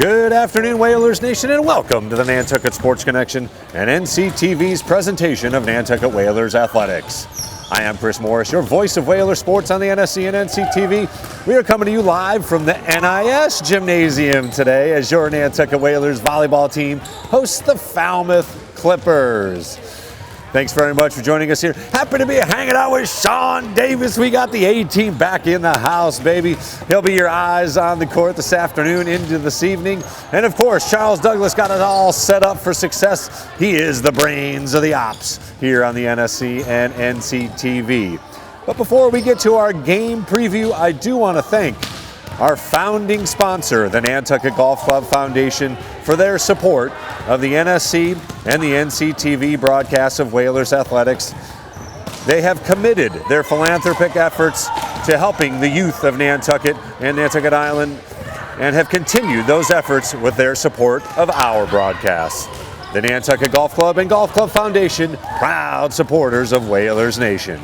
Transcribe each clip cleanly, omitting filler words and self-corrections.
Good afternoon, Whalers Nation, and welcome to the Nantucket Sports Connection and NCTV's presentation of Nantucket Whalers Athletics. I am Chris Morris, your voice of Whaler sports on the NSC and NCTV. We are coming to you live from the NIS Gymnasium today as your Nantucket Whalers volleyball team hosts the Falmouth Clippers. Thanks very much for joining us here. Happy to be hanging out with Sean Davis. We got the A-team back in the house, baby. He'll be your eyes on the court this afternoon into this evening. And of course, Charles Douglas got it all set up for success. He is the brains of the ops here on the NSC and NCTV. But before we get to our game preview, I do want to thank our founding sponsor, the Nantucket Golf Club Foundation, for their support of the NSC and the NCTV broadcasts of Whalers Athletics. They have committed their philanthropic efforts to helping the youth of Nantucket and Nantucket Island and have continued those efforts with their support of our broadcasts. The Nantucket Golf Club and Golf Club Foundation, proud supporters of Whalers Nation.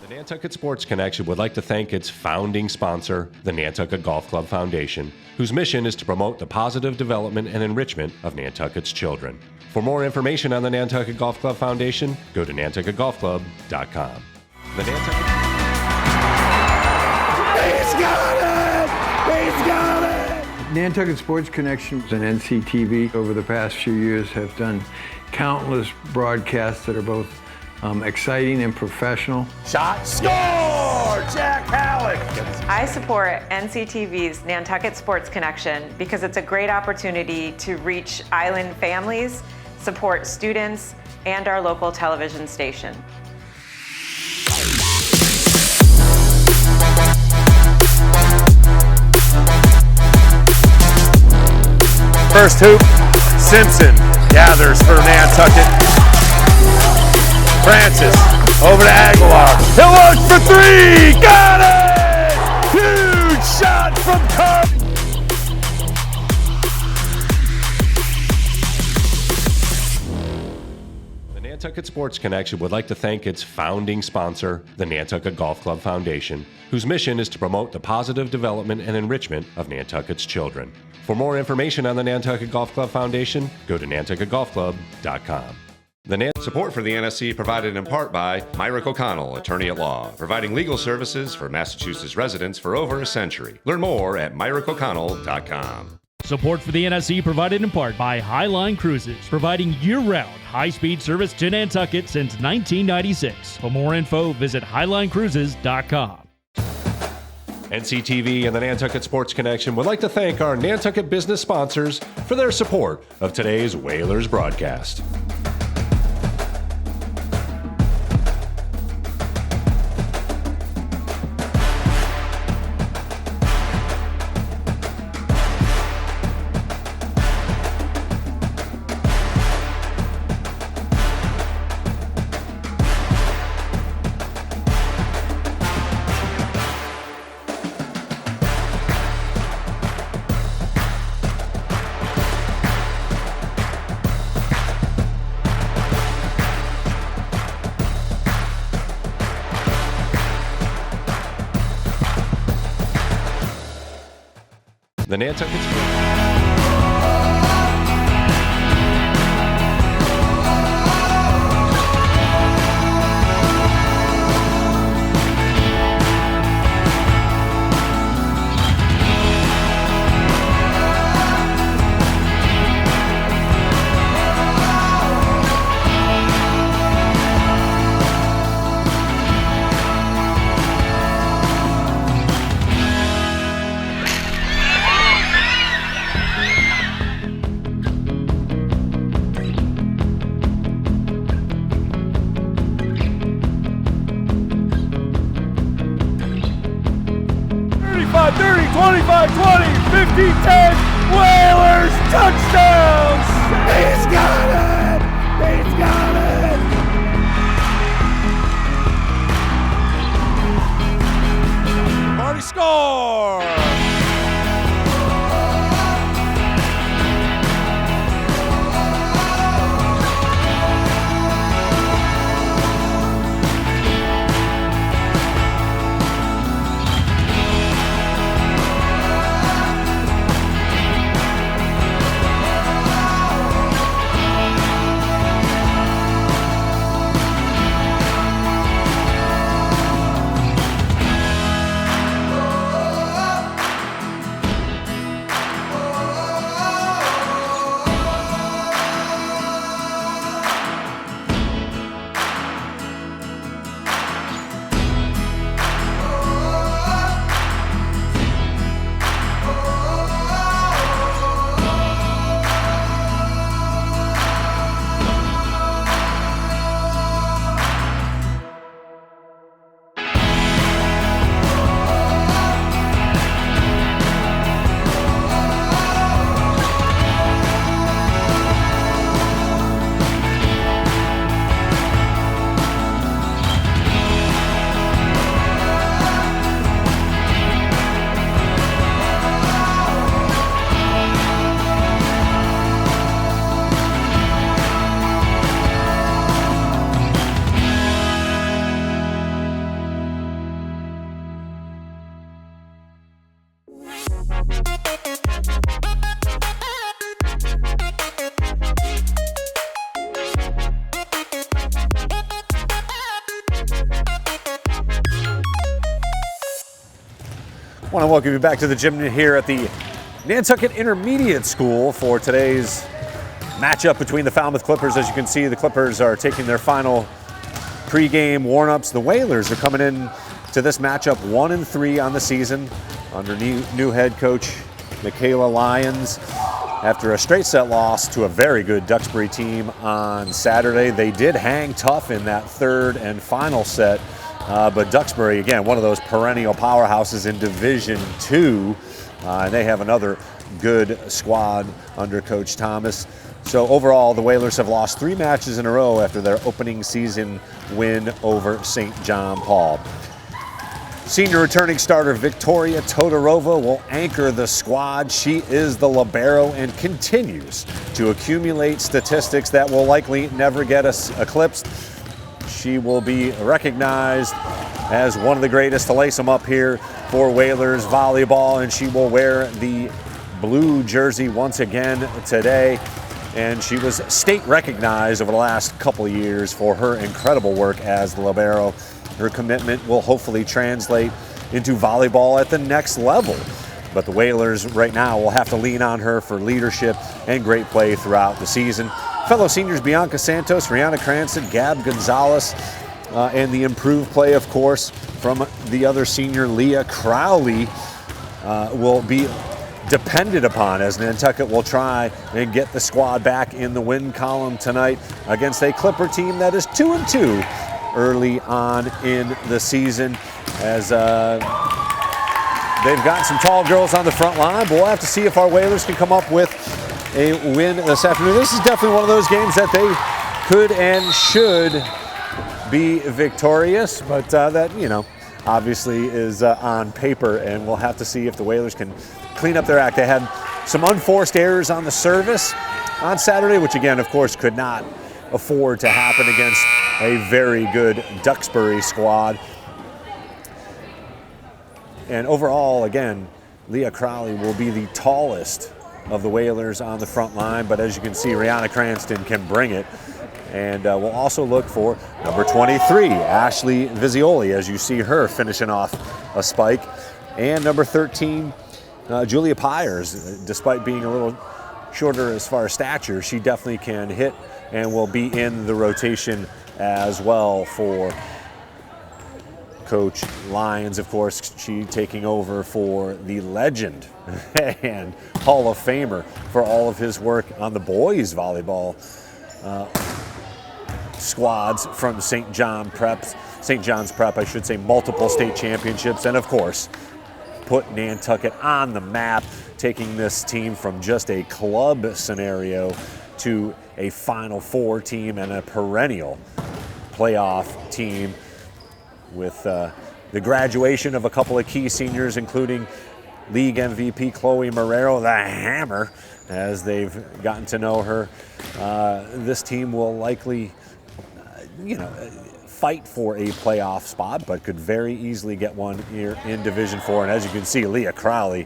The Nantucket Sports Connection would like to thank its founding sponsor, the Nantucket Golf Club Foundation, whose mission is to promote the positive development and enrichment of Nantucket's children. For more information on the Nantucket Golf Club Foundation, go to nantucketgolfclub.com. The Nantucket... He's got it! He's got it! Nantucket Sports Connection and NCTV over the past few years have done countless broadcasts that are both exciting and professional. Shot, score! Jack Halleck! I support NCTV's Nantucket Sports Connection because it's a great opportunity to reach island families, support students, and our local television station. First hoop, Simpson gathers for Nantucket. Francis, over to Aguilar. He'll look for three! Got it! Huge shot from Carp! The Nantucket Sports Connection would like to thank its founding sponsor, the Nantucket Golf Club Foundation, whose mission is to promote the positive development and enrichment of Nantucket's children. For more information on the Nantucket Golf Club Foundation, go to nantucketgolfclub.com. Support for the NSC provided in part by Myrick O'Connell, attorney at law, providing legal services for Massachusetts residents for over a century. Learn more at myrickoconnell.com. Support for the NSC provided in part by Highline Cruises, providing year-round high-speed service to Nantucket since 1996. For more info, visit highlinecruises.com. NCTV and the Nantucket Sports Connection would like to thank our Nantucket business sponsors for their support of today's Whalers broadcast. The Nantucket Whalers touchdowns! He's got it! He's got it! Party score! want to welcome you back to the gym here at the Nantucket Intermediate School for today's matchup between the Falmouth Clippers. As you can see, the Clippers are taking their final pregame warm-ups. The Whalers are coming in to this matchup 1-3 on the season under new head coach Michaela Lyons. After a straight set loss to a very good Duxbury team on Saturday, they did hang tough in that third and final set. But Duxbury, again, one of those perennial powerhouses in Division II, and they have another good squad under Coach Thomas. So overall, the Whalers have lost 3 matches in a row after their opening season win over St. John Paul. Senior returning starter Victoria Todorova will anchor the squad. She is the libero and continues to accumulate statistics that will likely never get us eclipsed. She will be recognized as one of the greatest to lace them up here for Whalers volleyball, and she will wear the blue jersey once again today. And she was state recognized over the last couple of years for her incredible work as the libero. Her commitment will hopefully translate into volleyball at the next level. But the Whalers right now will have to lean on her for leadership and great play throughout the season. Fellow seniors Bianca Santos, Rihanna Cranston, Gab Gonzalez, and the improved play, of course, from the other senior, Leah Crowley, will be depended upon as Nantucket will try and get the squad back in the win column tonight against a Clipper team that is 2-2 early on in the season, as they've got some tall girls on the front line, but we'll have to see if our Whalers can come up with a win this afternoon. This is definitely one of those games that they could and should be victorious, but that, you know, obviously is on paper, and we'll have to see if the Whalers can clean up their act. They had some unforced errors on the service on Saturday, which again, of course, could not afford to happen against a very good Duxbury squad. And overall, again, Leah Crowley will be the tallest of the Whalers on the front line, but as you can see, Rihanna Cranston can bring it. And we'll also look for number 23, Ashley Vizioli, as you see her finishing off a spike. And number 13, Julia Pyers. Despite being a little shorter as far as stature, she definitely can hit and will be in the rotation as well for Coach Lyons. Of course, she taking over for the legend and Hall of Famer for all of his work on the boys volleyball squads from St. John's Prep, I should say, multiple state championships, and of course, put Nantucket on the map, taking this team from just a club scenario to a Final Four team and a perennial playoff team, with the graduation of a couple of key seniors, including league MVP Chloe Marrero, the Hammer, as they've gotten to know her. This team will likely, fight for a playoff spot, but could very easily get one here in Division IV. And as you can see, Leah Crowley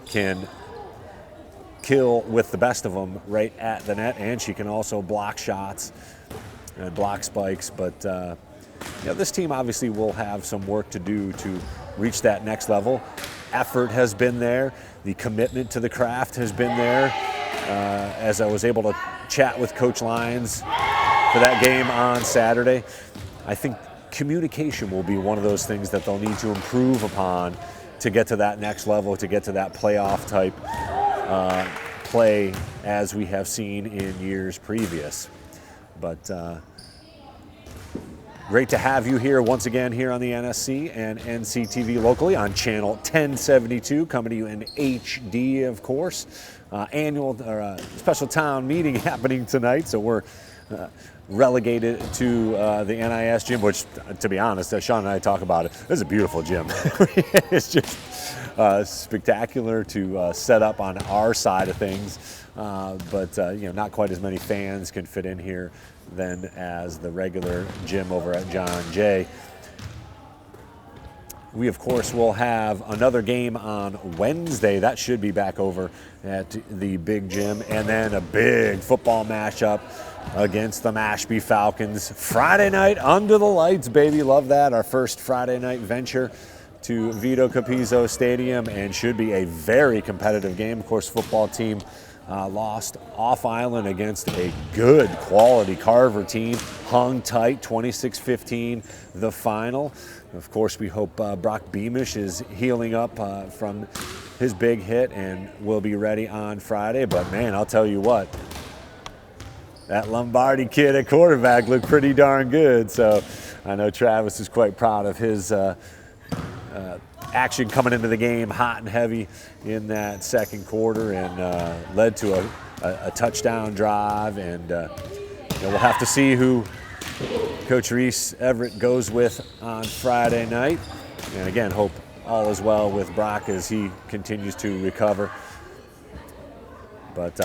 can kill with the best of them right at the net, and she can also block shots and block spikes. But this team obviously will have some work to do to reach that next level. Effort has been there. The commitment to the craft has been there. As I was able to chat with Coach Lyons for that game on Saturday, I think communication will be one of those things that they'll need to improve upon to get to that next level, to get to that playoff type play as we have seen in years previous. But great to have you here once again here on the NSC and NCTV locally on channel 1072, coming to you in HD, of course. Annual or special town meeting happening tonight, so we're relegated to the NIS gym, which, to be honest, as Sean and I talk about it, this is a beautiful gym. It's just spectacular to set up on our side of things, but not quite as many fans can fit in here than as the regular gym over at John Jay. We, of course, will have another game on Wednesday. That should be back over at the big gym. And then a big football matchup against the Mashpee Falcons. Friday night under the lights, baby. Love that. Our first Friday night venture to Vito Capizzo Stadium and should be a very competitive game. Of course, football team lost off island against a good quality Carver team, hung tight, 26-15 the final. Of course, we hope Brock Beamish is healing up from his big hit and will be ready on Friday. But man, I'll tell you what, that Lombardi kid at quarterback looked pretty darn good. So I know Travis is quite proud of his action coming into the game hot and heavy in that second quarter, and led to a touchdown drive. And we'll have to see who Coach Reese Everett goes with on Friday night. And again, hope all is well with Brock as he continues to recover. But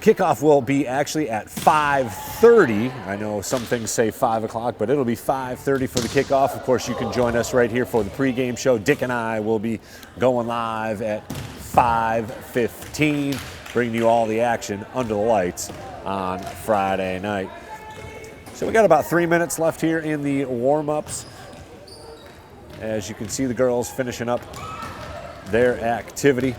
kickoff will be actually at 5:30. I know some things say 5 o'clock, but it'll be 5:30 for the kickoff. Of course, you can join us right here for the pregame show. Dick and I will be going live at 5:15, bringing you all the action under the lights on Friday night. So we got about 3 minutes left here in the warm-ups. As you can see, the girls finishing up their activity.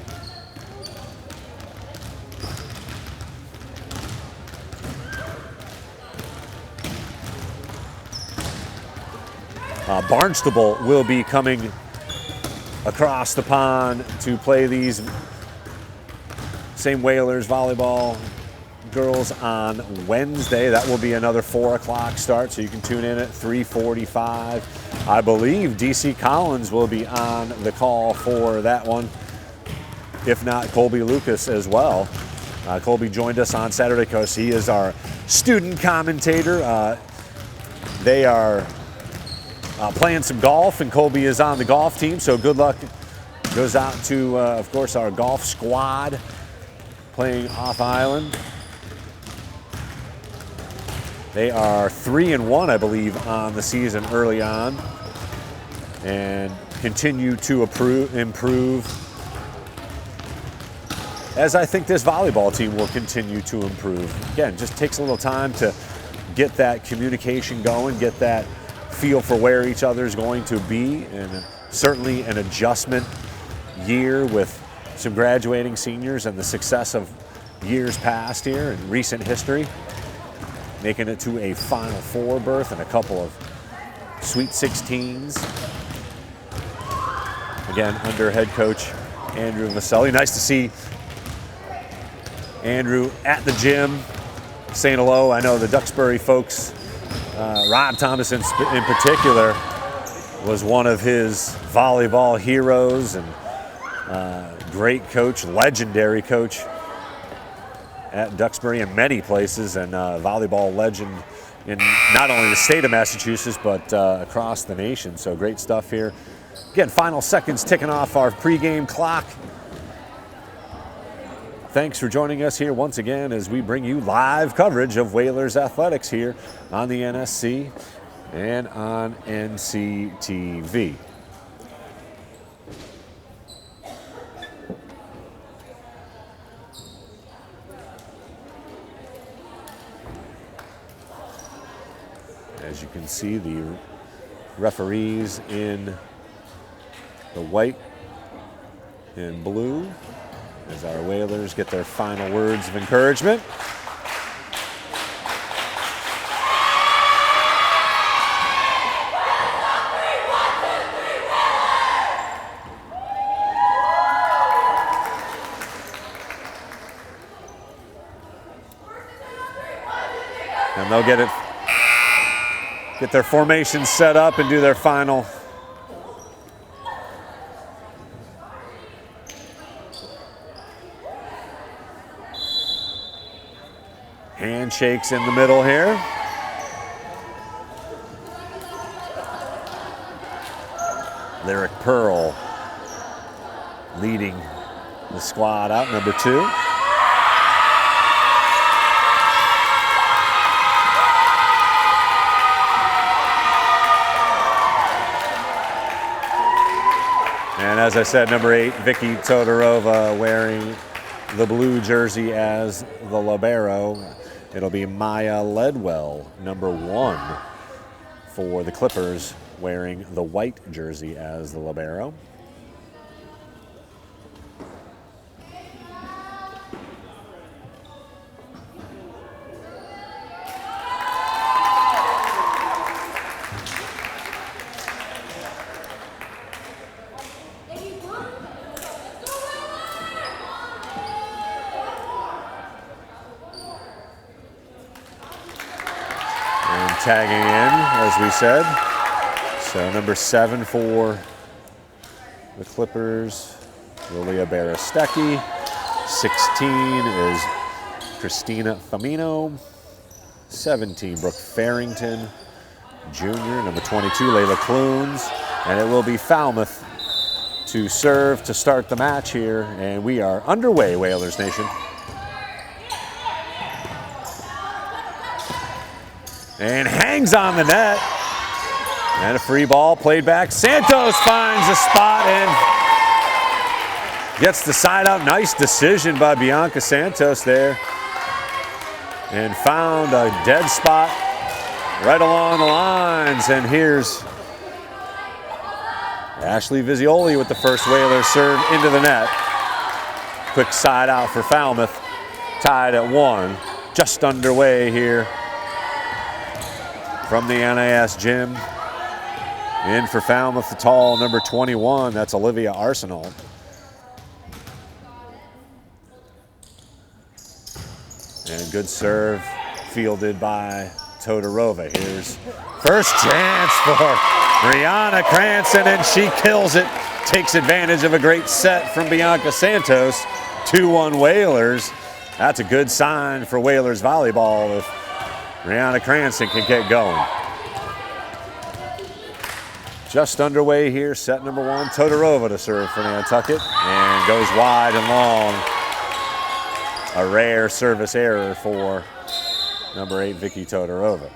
Barnstable will be coming across the pond to play these same Whalers volleyball girls on Wednesday. That will be another 4 o'clock start, so you can tune in at 3:45. I believe DC Collins will be on the call for that one, if not Colby Lucas as well. Colby joined us on Saturday because he is our student commentator. They are playing some golf, and Colby is on the golf team, so good luck goes out to, of course, our golf squad playing off island. They are 3-1, I believe, on the season early on, and continue to improve, as I think this volleyball team will continue to improve. Again, just takes a little time to get that communication going, get that feel for where each other is going to be, and certainly an adjustment year with some graduating seniors and the success of years past here in recent history, making it to a Final Four berth and a couple of Sweet 16s. Again, under head coach Andrew Vaselli. Nice to see Andrew at the gym saying hello. I know the Duxbury folks, Rob Thomas in particular, was one of his volleyball heroes, and great coach, legendary coach at Duxbury in many places, and volleyball legend in not only the state of Massachusetts, but across the nation. So great stuff here. Again, final seconds ticking off our pregame clock. Thanks for joining us here once again as we bring you live coverage of Whalers athletics here on the NSC and on NCTV. As you can see, the referees in the white and blue as our Whalers get their final words of encouragement. And they'll get their formation set up and do their final handshakes in the middle here. Lyric Pearl leading the squad out, number 2. And as I said, number 8, Vicky Todorova, wearing the blue jersey as the libero. It'll be Maya Ledwell, number 1 for the Clippers, wearing the white jersey as the libero. Tagging in, as we said. So number 7 for the Clippers, Lilia Baristecki. 16 is Christina Famino. 17, Brooke Farrington Jr. Number 22, Layla Clunes. And it will be Falmouth to serve to start the match here. And we are underway, Whalers Nation. And hangs on the net. And a free ball played back. Santos finds a spot and gets the side out. Nice decision by Bianca Santos there. And found a dead spot right along the lines. And here's Ashley Vizioli with the first Whaler serve into the net. Quick side out for Falmouth. Tied at 1. Just underway here. From the NIS gym, in for Falmouth, the tall number 21, that's Olivia Arsenal. And good serve fielded by Todorova. Here's first chance for Brianna Cranston, and she kills it. Takes advantage of a great set from Bianca Santos. 2-1 Whalers. That's a good sign for Whalers volleyball if Brianna Cranston can get going. Just underway here, set number 1, Todorova to serve for Nantucket, and goes wide and long. A rare service error for number 8, Vicky Todorova.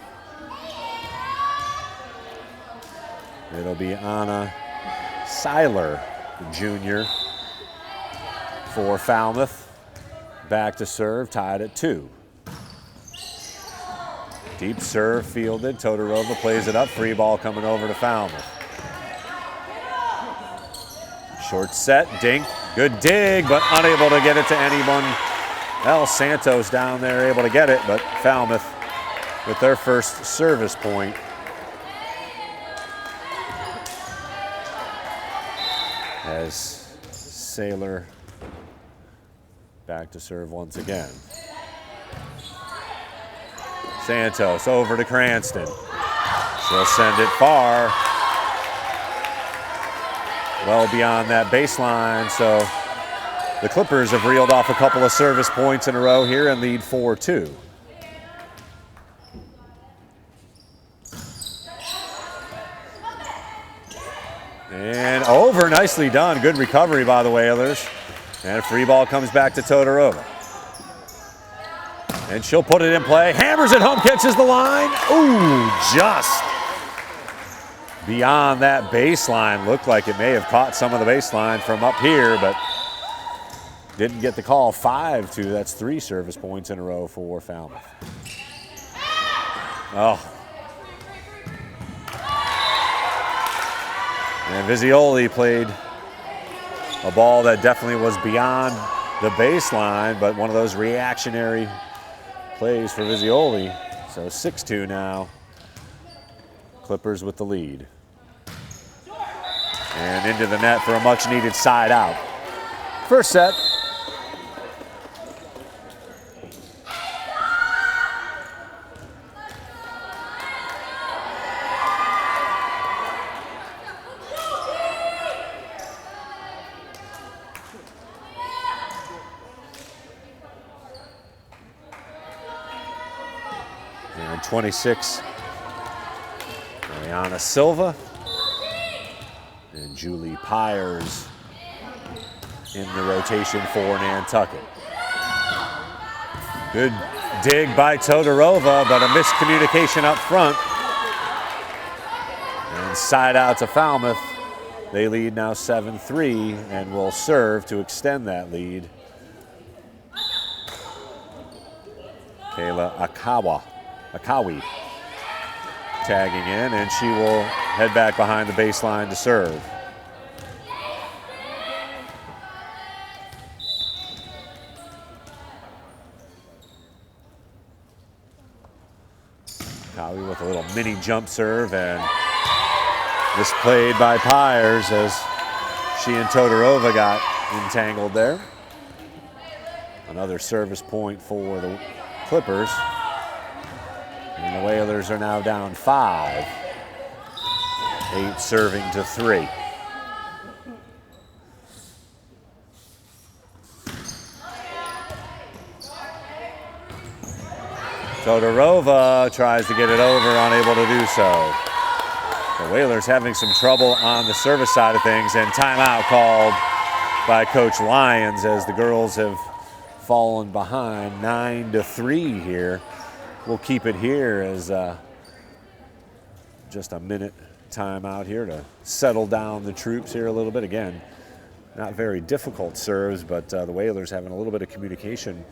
It'll be Anna Seiler Jr. for Falmouth. Back to serve, tied at 2. Deep serve fielded. Todorova plays it up. Free ball coming over to Falmouth. Short set. Dink. Good dig, but unable to get it to anyone else. Santos down there able to get it, but Falmouth with their first service point. As Sailor back to serve once again. Santos over to Cranston. She'll send it far. Well beyond that baseline, so the Clippers have reeled off a couple of service points in a row here and lead 4-2. And over, nicely done. Good recovery by the Whalers. And a free ball comes back to Todorova. And she'll put it in play. Hammers it home, catches the line. Ooh, just beyond that baseline. Looked like it may have caught some of the baseline from up here, but didn't get the call. 5-2. That's 3 service points in a row for Falmouth. Oh. And Vizioli played a ball that definitely was beyond the baseline, but one of those reactionary plays for Vizioli. So 6-2 now. Clippers with the lead. And into the net for a much needed side out. First set. And 26, Mariana Silva and Julie Pyers in the rotation for Nantucket. Good dig by Todorova, but a miscommunication up front. And side out to Falmouth. They lead now 7-3 and will serve to extend that lead. Kayla Akawi. tagging in, and she will head back behind the baseline to serve. Cowie with a little mini jump serve, and misplayed by Pyers as she and Todorova got entangled there. Another service point for the Clippers. And the Whalers are now down 5. 8 serving to 3. Todorova tries to get it over, unable to do so. The Whalers having some trouble on the service side of things, and timeout called by Coach Lyons as the girls have fallen behind 9-3 here. We'll keep it here as just a minute timeout here to settle down the troops here a little bit. Again, not very difficult serves, but the Whalers having a little bit of communication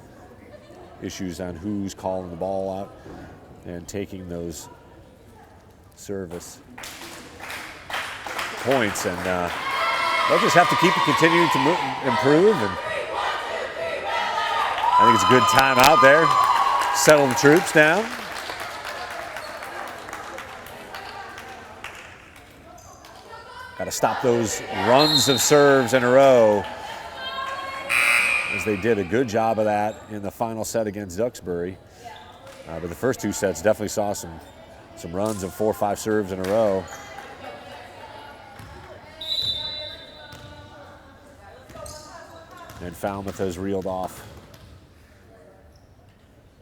issues on who's calling the ball out and taking those service points, and they'll just have to keep it continuing to improve. And I think it's a good timeout there. Settle the troops down. Got to stop those runs of serves in a row, as they did a good job of that in the final set against Duxbury. But the first 2 sets definitely saw some runs of 4 or 5 serves in a row. And Falmouth has reeled off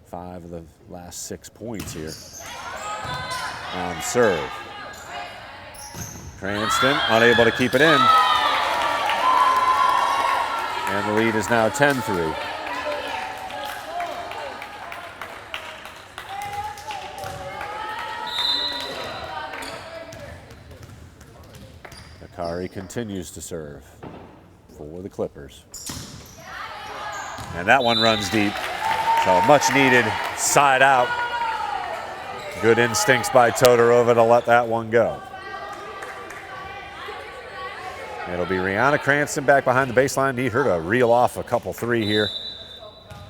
5 of the last 6 points here on serve. Cranston unable to keep it in. And the lead is now 10-3. Akari continues to serve for the Clippers. And that one runs deep. So much needed side out. Good instincts by Todorova to let that one go. It'll be Rihanna Cranston back behind the baseline. Need her to reel off a couple 3 here.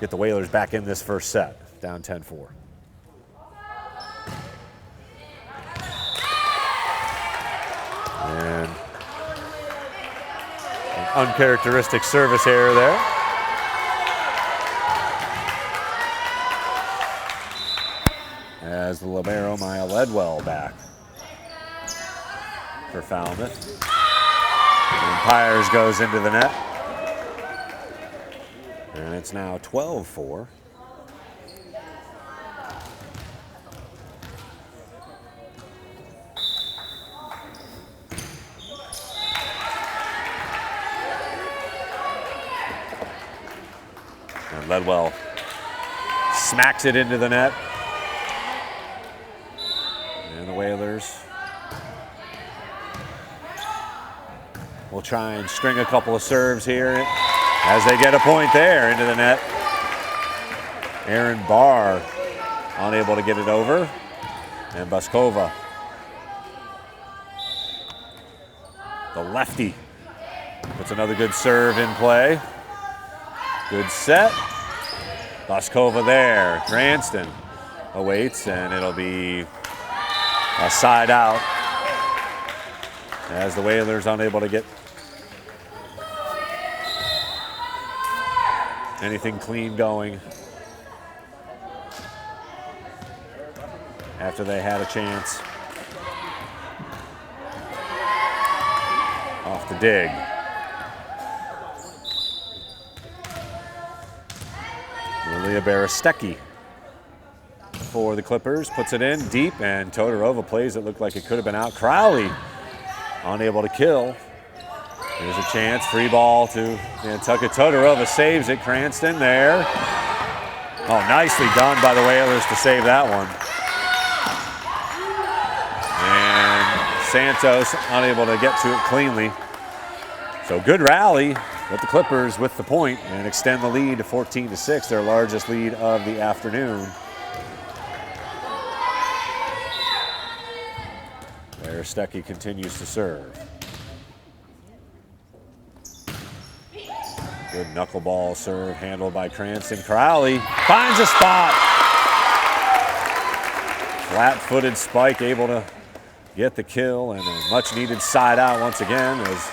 Get the Whalers back in this first set, down 10-4. And an uncharacteristic service error there. As the libero Maya Ledwell back for Falmouth. And Pyers goes into the net. And it's now 12-4. And Ledwell smacks it into the net. And the Whalers will try and string a couple of serves here as they get a point there into the net. Aaron Barr unable to get it over. And Buskova, the lefty, puts another good serve in play. Good set. Buskova there. Cranston awaits, and it'll be a side out as the Whalers unable to get anything clean going after they had a chance off the dig. Lilia Baristecki for the Clippers puts it in deep, and Todorova plays it. Looked like it could have been out. Crowley unable to kill. There's a chance, free ball to Nantucket. Todorova saves it. Cranston there. Oh, nicely done by the Whalers to save that one. And Santos unable to get to it cleanly. So good rally, but the Clippers with the point and extend the lead to 14-6, their largest lead of the afternoon. Aristecki continues to serve. Good knuckleball serve handled by Cranston. Crowley finds a spot. Flat-footed spike able to get the kill, and a much-needed side out once again as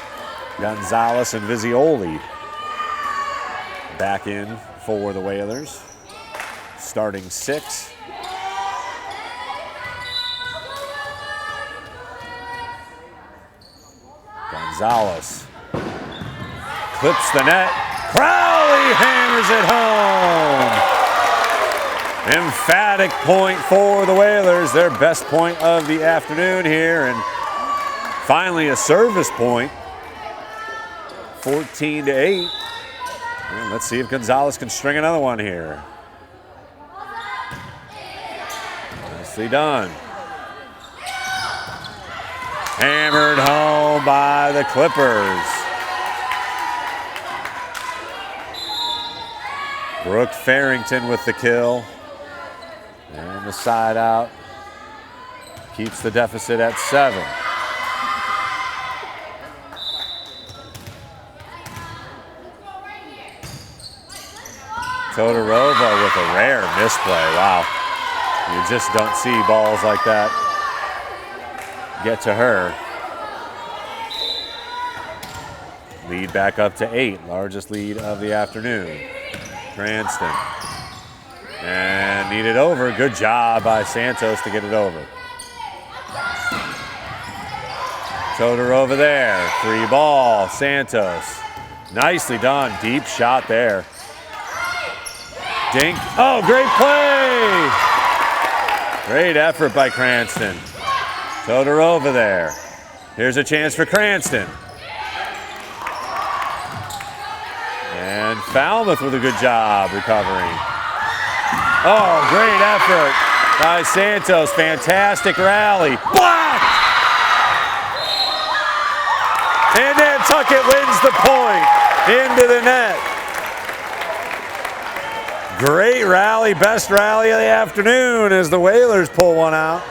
Gonzalez and Visioli back in for the Whalers. Starting 6. Gonzalez clips the net. Crowley hammers it home. Emphatic point for the Whalers, their best point of the afternoon here, and finally a service point. 14-8. And let's see if Gonzalez can string another one here. Nicely done. Hammered home by the Clippers. Brooke Farrington with the kill. And the side out keeps the deficit at 7. Todorova with a rare misplay. Wow. You just don't see balls like that get to her. Lead back up to 8, largest lead of the afternoon. Cranston. And need it over. Good job by Santos to get it over. Todorova there. 3 ball. Santos. Nicely done. Deep shot there. Dink. Oh, great play! Great effort by Cranston. Todorova there. Here's a chance for Cranston. And Falmouth with a good job recovering. Oh, great effort by Santos. Fantastic rally. Blocked! And Nantucket wins the point into the net. Great rally, best rally of the afternoon as the Whalers pull one out.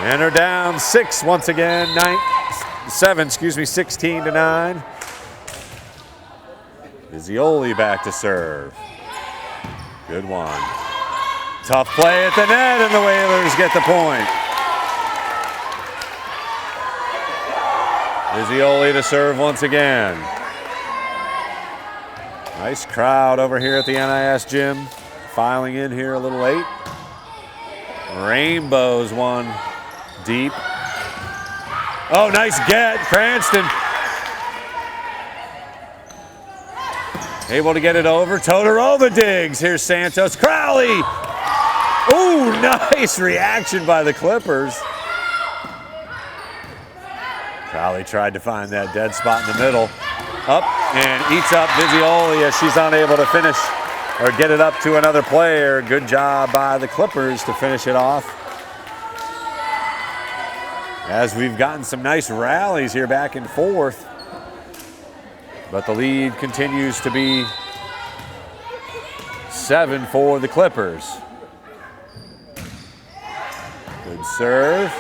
And are down 6 once again, 16-9. Visioli back to serve. Good one. Tough play at the net, and the Whalers get the point. Visioli to serve once again. Nice crowd over here at the NIS gym. Filing in here a little late. Rainbows one deep. Oh, nice get. Cranston able to get it over. Todorova digs. Here's Santos. Crowley. Ooh, nice reaction by the Clippers. Crowley tried to find that dead spot in the middle. Up and eats up Visioli as she's unable to finish or get it up to another player. Good job by the Clippers to finish it off. As we've gotten some nice rallies here back and forth. But the lead continues to be 7 for the Clippers. Good serve.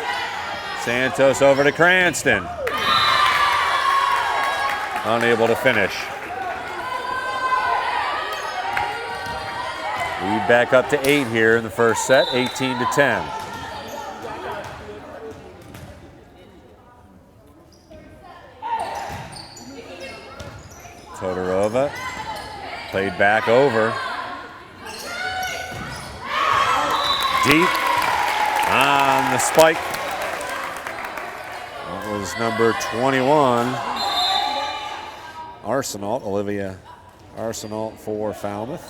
Santos over to Cranston. Unable to finish. Lead back up to 8 here in the first set, 18-10. Todorova played back over. Deep on the spike. That was number 21. Olivia Arsenault for Falmouth.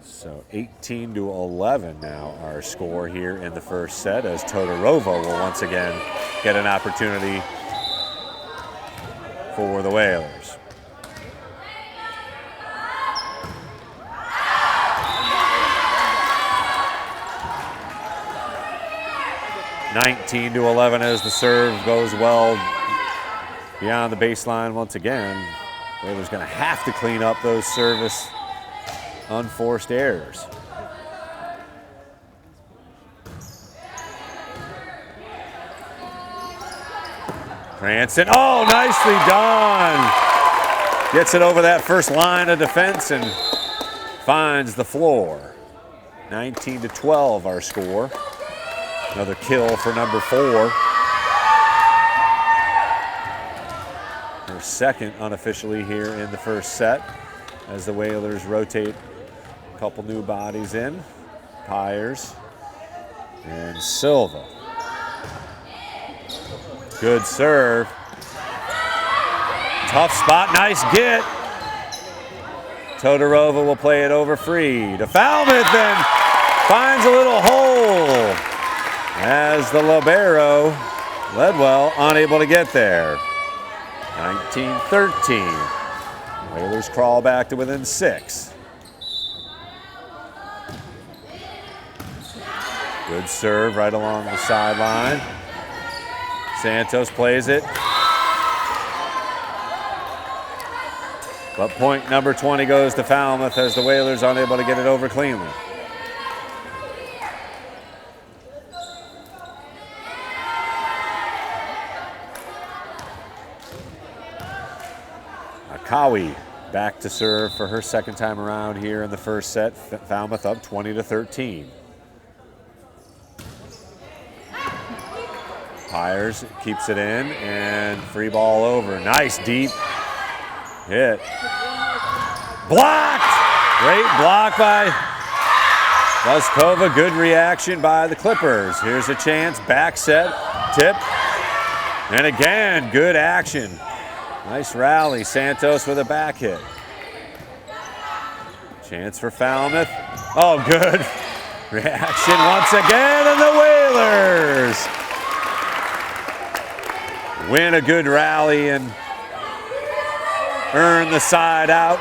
So 18-11 now our score here in the first set as Todorova will once again get an opportunity for the Whalers. (19-11) as the serve goes well beyond the baseline once again. Whalers going to have to clean up those service unforced errors. Cranston, oh, nicely done. Gets it over that first line of defense and finds the floor. 19-12 our score. Another kill for number 4. Her second unofficially here in the first set as the Whalers rotate a couple new bodies in. Pyers and Silva. Good serve. Tough spot, nice get. Todorova will play it over free to Falmouth and finds a little hole as the libero, Ledwell, unable to get there. 19-13. Whalers crawl back to within 6. Good serve right along the sideline. Santos plays it. But point number 20 goes to Falmouth as the Whalers unable to get it over cleanly. Akawi back to serve for her second time around here in the first set. Falmouth up 20-13. Pyers keeps it in and free ball over. Nice deep hit. Blocked! Great block by Buskova. Good reaction by the Clippers. Here's a chance. Back set. Tip. And again, good action. Nice rally. Santos with a back hit. Chance for Falmouth. Oh, good reaction once again, and the Whalers win a good rally and earn the side out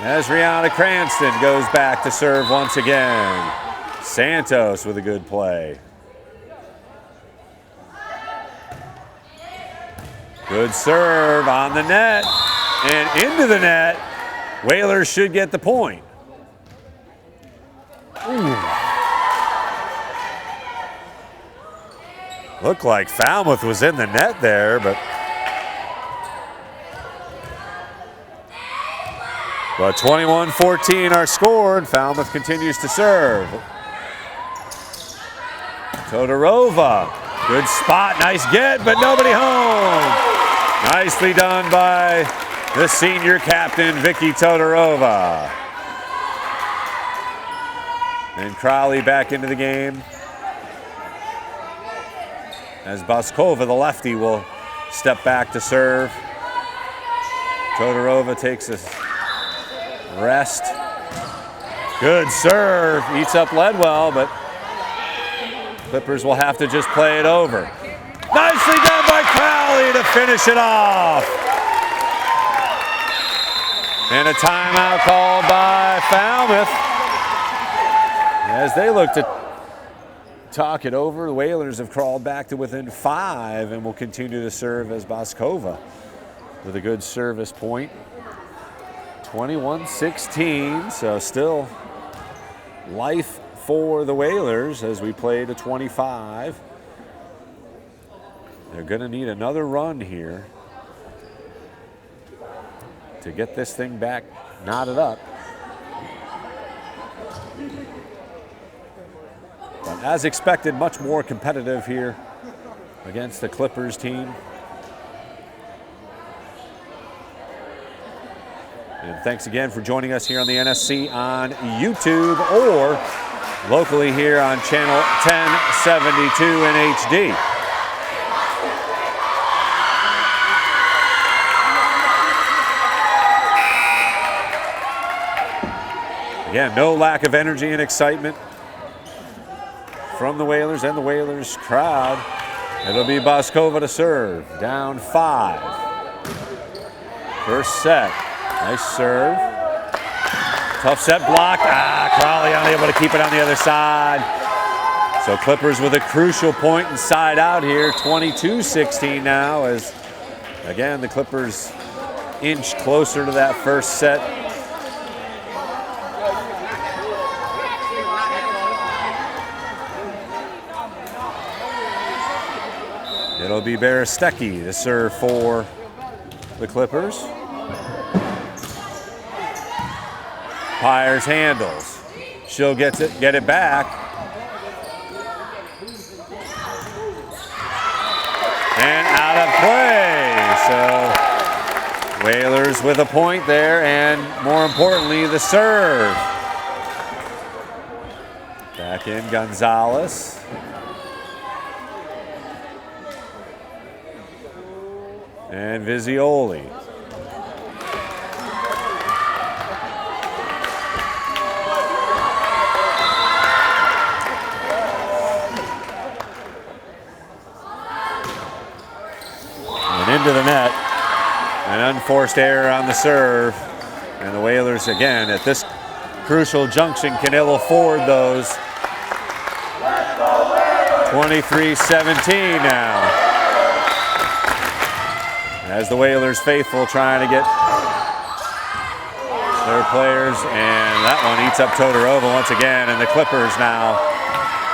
as Rihanna Cranston goes back to serve once again. Santos with a good play. Good serve on the net and into the net. Whalers should get the point. Ooh. Looked like Falmouth was in the net there, but 21-14 our score, and Falmouth continues to serve. Todorova, good spot, nice get, but nobody home. Nicely done by the senior captain, Vicky Todorova. And Crowley back into the game as Buskova, the lefty, will step back to serve. Todorova takes a rest. Good serve, eats up Ledwell, but Clippers will have to just play it over. Nicely done by Crowley to finish it off. And a timeout called by Falmouth as they look to talk it over. The Whalers have crawled back to within 5 and will continue to serve as Buskova with a good service point. 21-16, so still life for the Whalers as we play to 25. They're going to need another run here to get this thing back knotted up. But as expected, much more competitive here against the Clippers team. And thanks again for joining us here on the NSC on YouTube or locally here on channel 1072 in HD. Again, no lack of energy and excitement from the Whalers and the Whalers crowd. It'll be Buskova to serve, down 5. First set. Nice serve. Tough set blocked. Crowley unable to keep it on the other side. So Clippers with a crucial point inside out here. 22-16 now as, again, the Clippers inch closer to that first set. It'll be Berestecki to serve for the Clippers. Pyers handles. She'll get it back. And out of play. So Whalers with a point there, and more importantly, the serve. Back in Gonzalez. And Visioli. And into the net. An unforced error on the serve. And the Whalers, again, at this crucial junction, can ill afford those. 23-17 now. As the Whalers faithful trying to get their players, and that one eats up Todorova once again, and the Clippers now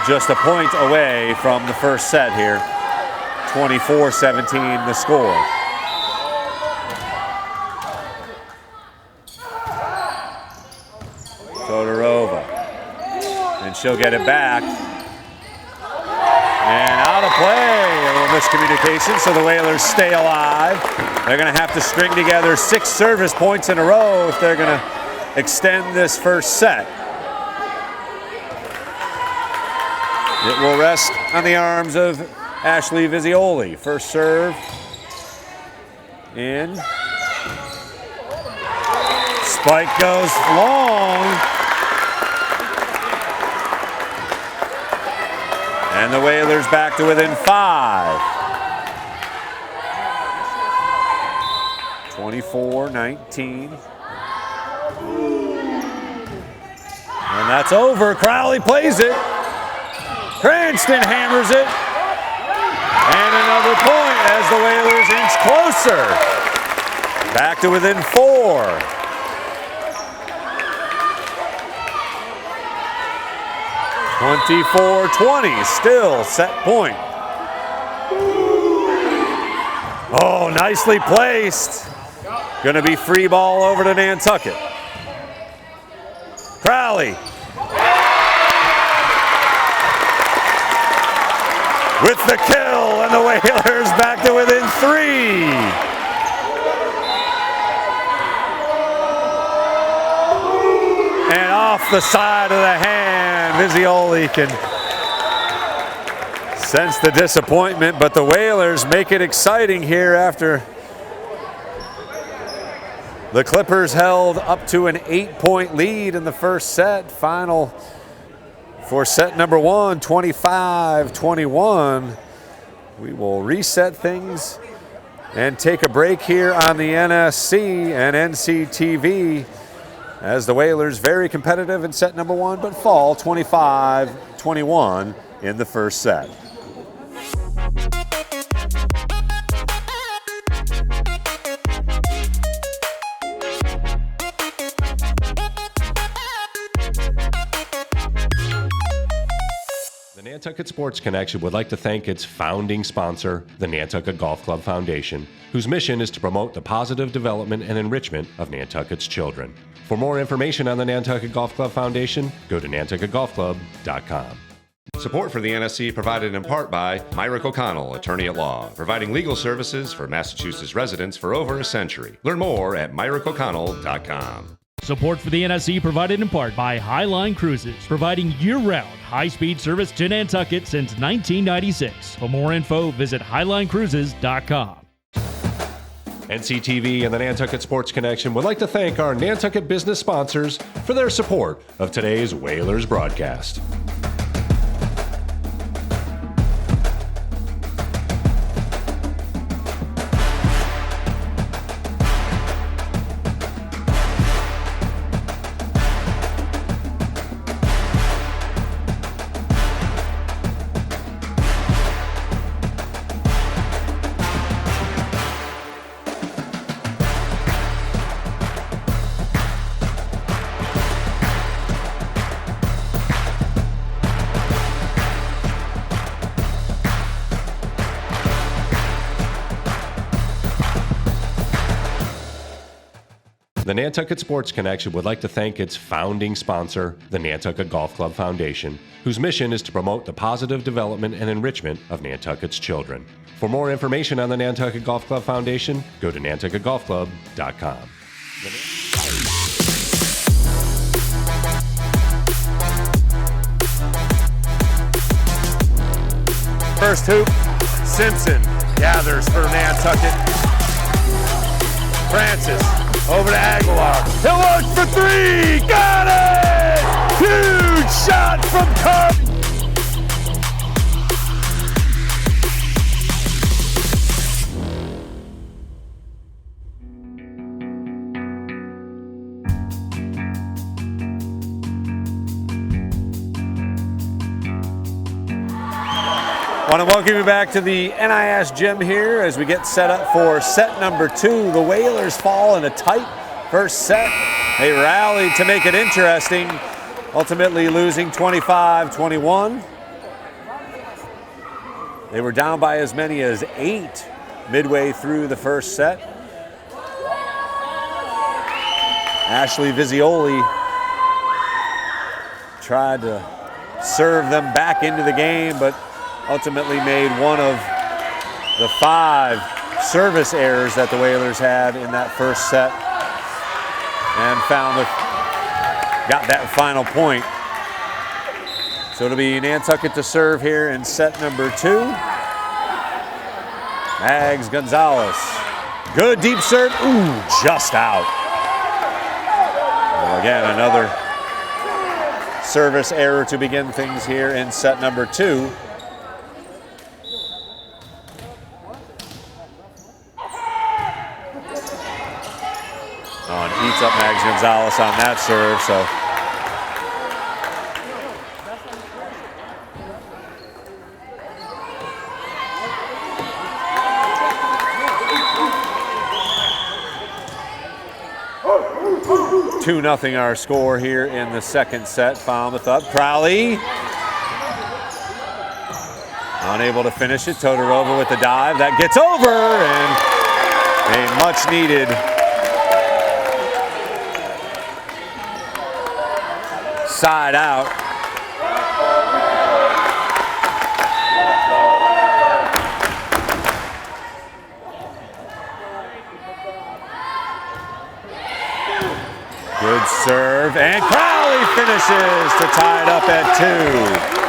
just a point away from the first set here. 24-17 the score. Todorova, and she'll get it back. And out of play, a little miscommunication, so the Whalers stay alive. They're going to have to string together 6 service points in a row if they're going to extend this first set. It will rest on the arms of Ashley Visioli. First serve in. Spike goes long. And the Whalers back to within 5. 24-19. And that's over. Crowley plays it. Cranston hammers it. And another point as the Whalers inch closer. Back to within 4. (24-20), still set point. Oh, nicely placed. Going to be free ball over to Nantucket. Crowley. With the kill, and the Whalers back to within 3. And off the side of the hand, Visioli can sense the disappointment, but the Whalers make it exciting here after the Clippers held up to an 8-point lead in the first set. Final for set number 1, 25-21. We will reset things and take a break here on the NSC and NCTV as the Whalers very competitive in set number 1, but fall 25-21 in the first set. The Nantucket Sports Connection would like to thank its founding sponsor, the Nantucket Golf Club Foundation, whose mission is to promote the positive development and enrichment of Nantucket's children. For more information on the Nantucket Golf Club Foundation, go to nantucketgolfclub.com. Support for the NSC provided in part by Myrick O'Connell, attorney at law, providing legal services for Massachusetts residents for over a century. Learn more at myrickoconnell.com. Support for the NSC provided in part by Highline Cruises, providing year-round high-speed service to Nantucket since 1996. For more info, visit highlinecruises.com. NCTV and the Nantucket Sports Connection would like to thank our Nantucket business sponsors for their support of today's Whalers broadcast. The Nantucket Sports Connection would like to thank its founding sponsor, the Nantucket Golf Club Foundation, whose mission is to promote the positive development and enrichment of Nantucket's children. For more information on the Nantucket Golf Club Foundation, go to nantucketgolfclub.com. First hoop, Simpson gathers for Nantucket. Francis over to Aguilar. He'll look for three. Got it! Huge shot from Carp. Want to welcome you back to the NIS gym here as we get set up for set number 2. The Whalers fall in a tight first set. They rallied to make it interesting, ultimately losing 25-21. They were down by as many as 8 midway through the first set. Ashley Visioli tried to serve them back into the game, but ultimately made one of the 5 service errors that the Whalers had in that first set, and Falmouth got that final point. So it'll be Nantucket to serve here in set number 2. Mags Gonzalez, good deep serve, ooh, just out. Well, again, another service error to begin things here in set number 2. Eats up Mags Gonzalez on that serve, so. (2-0) our score here in the second set. Falmouth up. Crowley unable to finish it. Todorova with the dive. That gets over, and a much needed side out. Good serve, and Crowley finishes to tie it up at 2.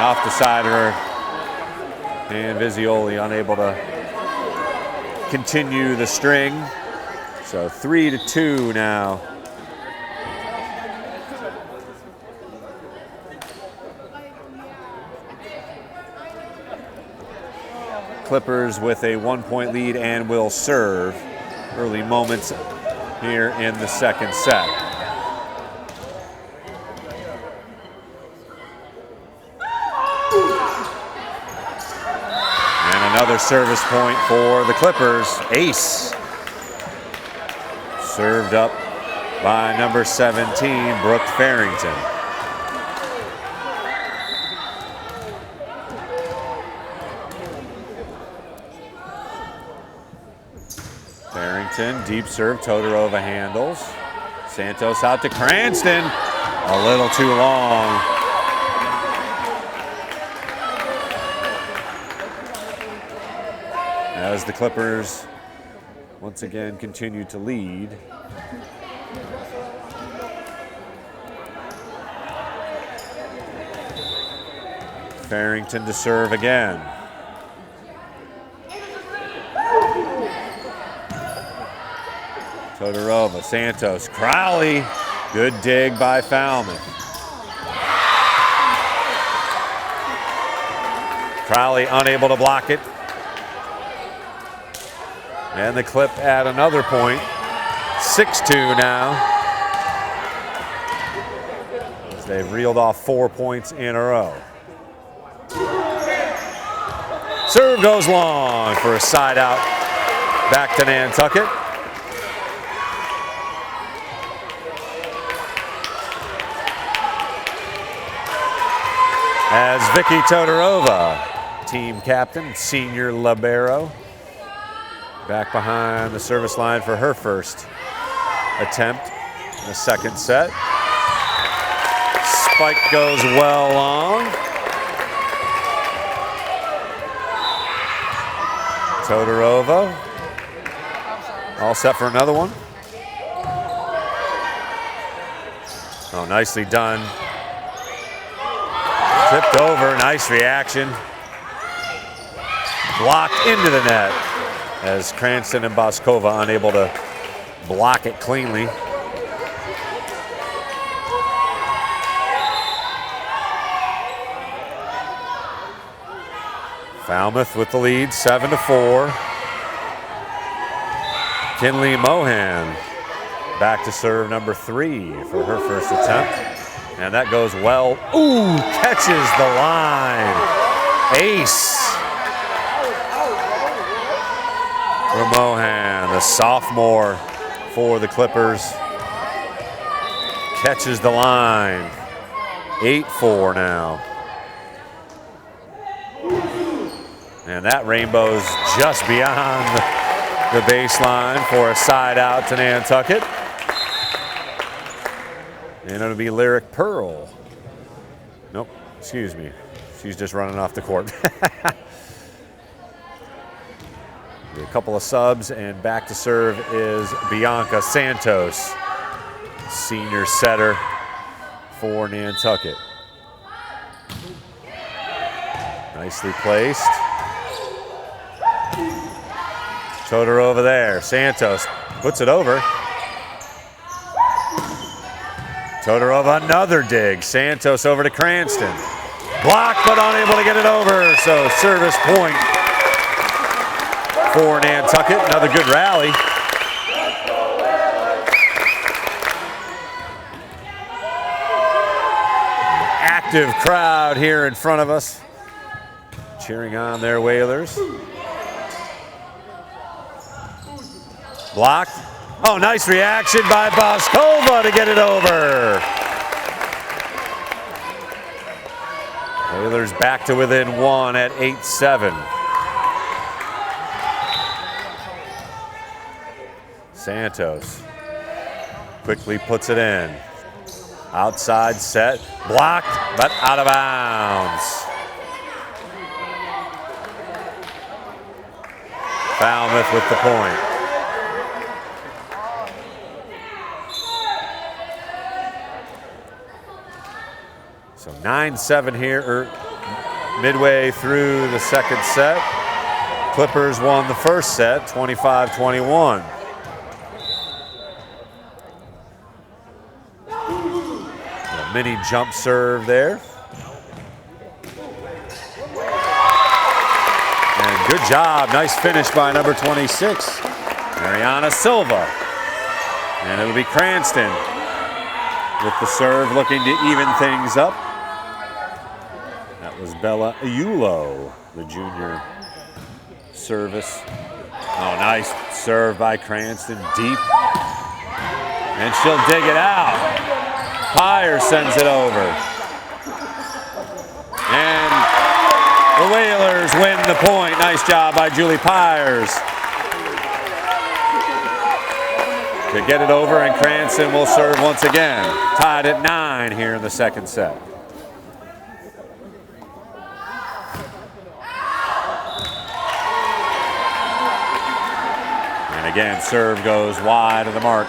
Off the side of her, and Visioli unable to continue the string. So 3-2 now. Clippers with a 1-point lead and will serve. Early moments here in the second set. Another service point for the Clippers. Ace. Served up by number 17, Brooke Farrington. Farrington, deep serve, Todorova handles. Santos out to Cranston. A little too long. As the Clippers once again continue to lead. Farrington to serve again. Todorova, Santos, Crowley. Good dig by Falmouth. Crowley unable to block it. And the Clip at another point. 6-2 now. As they've reeled off 4 points in a row. Serve goes long for a side out back to Nantucket. has Vicky Todorova, team captain, senior libero, back behind the service line for her first attempt in the second set. Spike goes well long. Todorova all set for another one. Oh, nicely done. Tipped over, nice reaction. Blocked into the net as Cranston and Boskova unable to block it cleanly. Falmouth with the lead, 7-4. Kinley Mohan back to serve number 3 for her first attempt. And that goes well. Ooh, catches the line. Ace. For Mohan, the sophomore for the Clippers. Catches the line. 8-4 now. And that rainbow's just beyond the baseline for a side out to Nantucket. And it'll be Lyric Pearl. Nope, excuse me. She's just running off the court. A couple of subs, and back to serve is Bianca Santos, senior setter for Nantucket. Nicely placed. Todorova there. Santos puts it over. Todorova, another dig. Santos over to Cranston. Blocked, but unable to get it over. So service point for Nantucket. Another good rally. Active crowd here in front of us, cheering on their Whalers. Blocked. Oh, nice reaction by Boskova to get it over. Whalers back to within 1 at 8-7. Santos quickly puts it in. Outside set, blocked, but out of bounds. Falmouth with the point. So 9-7 here, midway through the second set. Clippers won the first set, 25-21. A mini jump serve there. And good job, nice finish by number 26, Mariana Silva. And it'll be Cranston with the serve, looking to even things up. That was Bella Iulo, the junior service. Oh, nice serve by Cranston, deep. And she'll dig it out. Pyers sends it over. And the Whalers win the point. Nice job by Julie Pyers to get it over, and Cranston will serve once again. Tied at 9 here in the second set. And again, serve goes wide of the mark.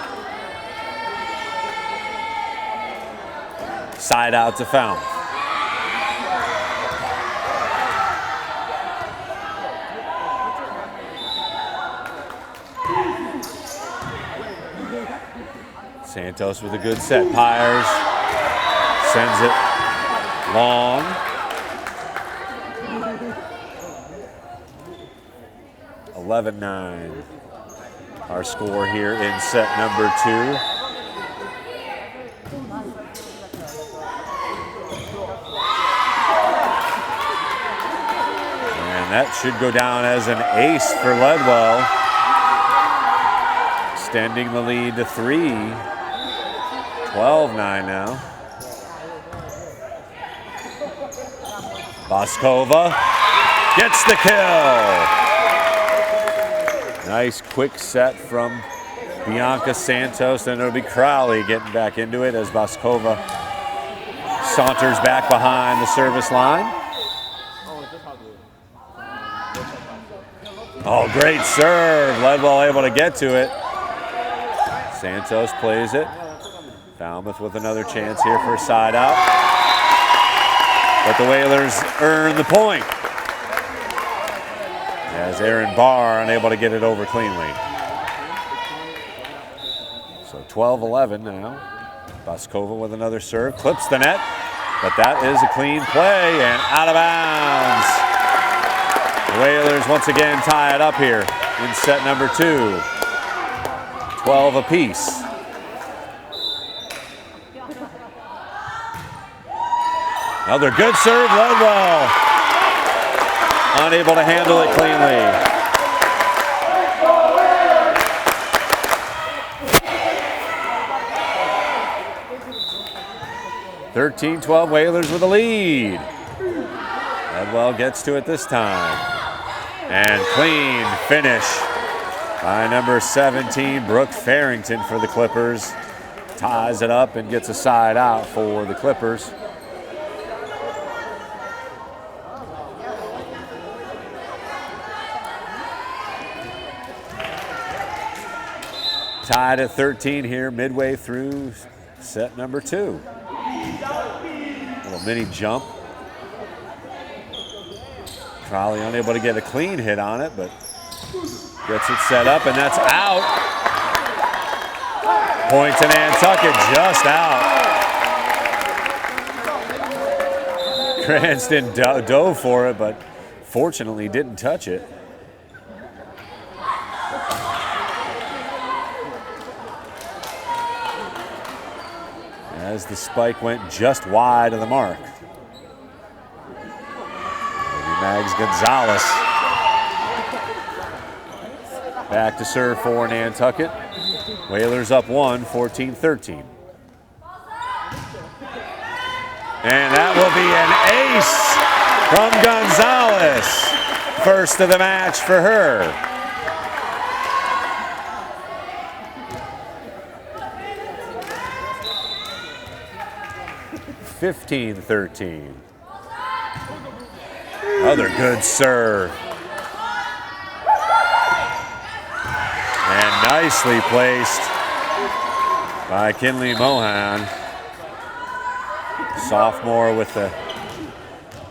Side out to Falmouth. Santos with a good set. Pyers sends it long. (11-9). Our score here in set number 2. That should go down as an ace for Ledwell, extending the lead to 3. 12-9 now. Boskova gets the kill. Nice quick set from Bianca Santos. Then it'll be Crowley getting back into it as Boskova saunters back behind the service line. Oh, great serve. Ledwell able to get to it. Santos plays it. Falmouth with another chance here for a side out. But the Whalers earn the point, as Aaron Barr unable to get it over cleanly. So 12-11 now. Boskova with another serve, clips the net, but that is a clean play and out of bounds. The Whalers once again tie it up here in set number 2. 12 apiece. Another good serve, Ledwell. Unable to handle it cleanly. (13-12) Whalers with a lead. Ledwell gets to it this time. And clean finish by number 17, Brooke Farrington for the Clippers. Ties it up and gets a side out for the Clippers. Tied at 13 here, midway through set number 2. Little mini jump. Crowley unable to get a clean hit on it, but gets it set up, and that's out. Point to Nantucket, just out. Cranston dove for it, but fortunately didn't touch it. As the spike went just wide of the mark. Mags Gonzalez back to serve for Nantucket. Whalers up 1, 14-13. And that will be an ace from Gonzalez. First of the match for her. (15-13). Another good serve. And nicely placed by Kinley Mohan. Sophomore with the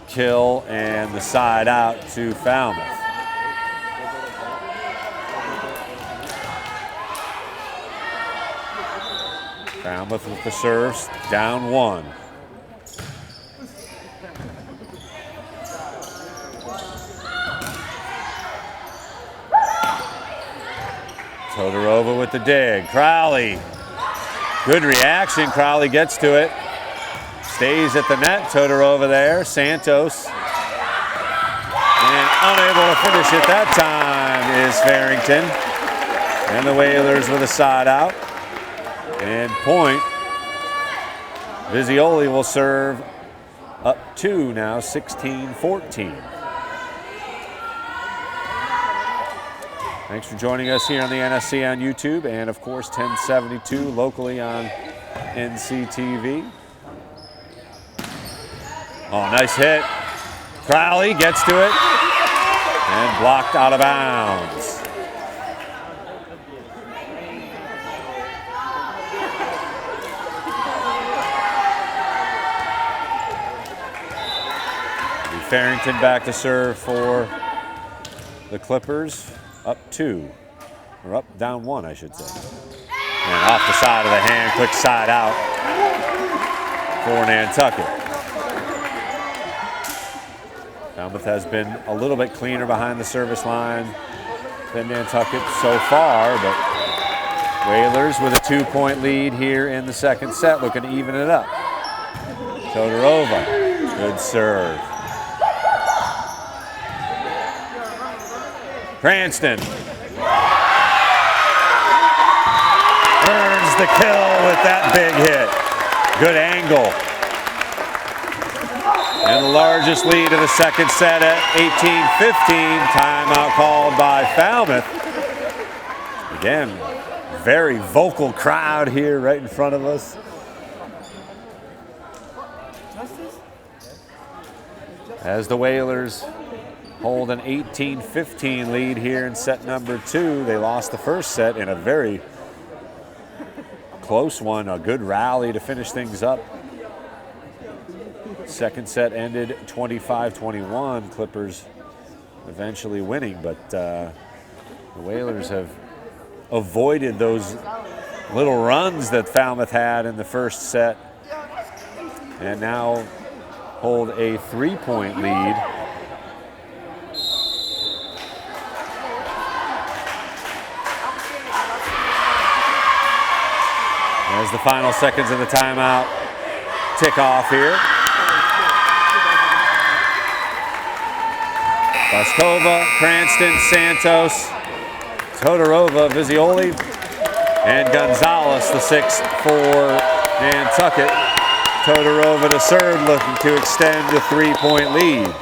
kill and the side out to Falmouth. Falmouth with the serves, down 1. Todorova with the dig. Crowley. Good reaction. Crowley gets to it. Stays at the net. Todorova there. Santos. And unable to finish it that time is Farrington. And the Whalers with a side out. And point. Vizioli will serve up 2 now, 16-14. Thanks for joining us here on the NSC on YouTube and, of course, 1072 locally on NCTV. Oh, nice hit. Crowley gets to it and blocked out of bounds. Farrington back to serve for the Clippers. Up 2, or up, down 1, I should say. And off the side of the hand, quick side out for Nantucket. Falmouth has been a little bit cleaner behind the service line than Nantucket so far, but Whalers with a 2-point lead here in the second set, looking to even it up. Todorova, good serve. Cranston earns the kill with that big hit. Good angle. And the largest lead of the second set at 18-15. Timeout called by Falmouth. Again, very vocal crowd here right in front of us. As the Whalers hold an 18-15 lead here in set number 2. They lost the first set in a very close one, a good rally to finish things up. Second set ended 25-21, Clippers eventually winning, but the Whalers have avoided those little runs that Falmouth had in the first set and now hold a 3-point lead. As the final seconds of the timeout tick off here. Boskova, Cranston, Santos, Todorova, Vizioli, and Gonzalez, the 6 for Nantucket. Todorova to serve, looking to extend the 3-point lead.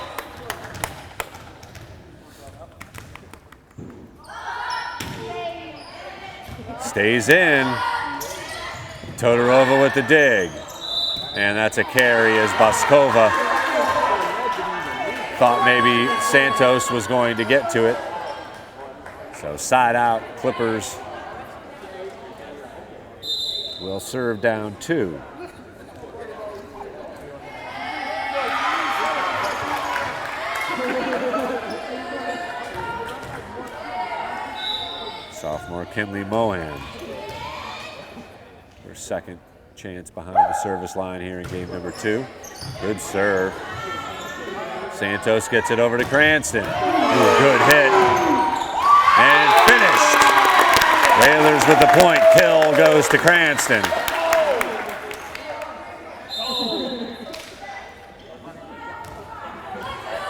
Stays in. Todorova with the dig. And that's a carry as Boskova thought maybe Santos was going to get to it. So side out, Clippers will serve down 2. Sophomore Kinley Mohan. Their second chance behind the service line here in game number 2. Good serve. Santos gets it over to Cranston. Ooh, good hit. And finished. Whalers with the point. Kill goes to Cranston.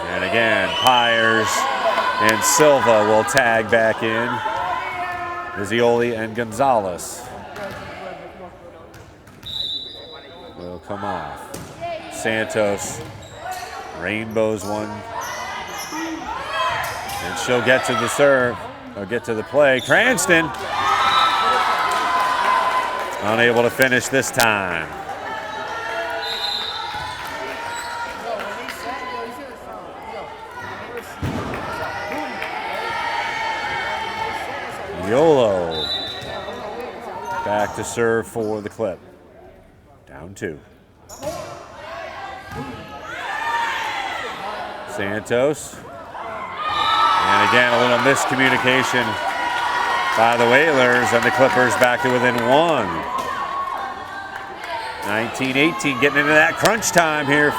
And again, Pyers and Silva will tag back in. Vizioli and Gonzalez will come off. Santos rainbows one. And she'll get to the serve, or get to the play. Cranston unable to finish this time. Yolo back to serve for the Clip. Down 2. Santos. And again, a little miscommunication by the Whalers, and the Clippers back to within 1. 19-18, getting into that crunch time here.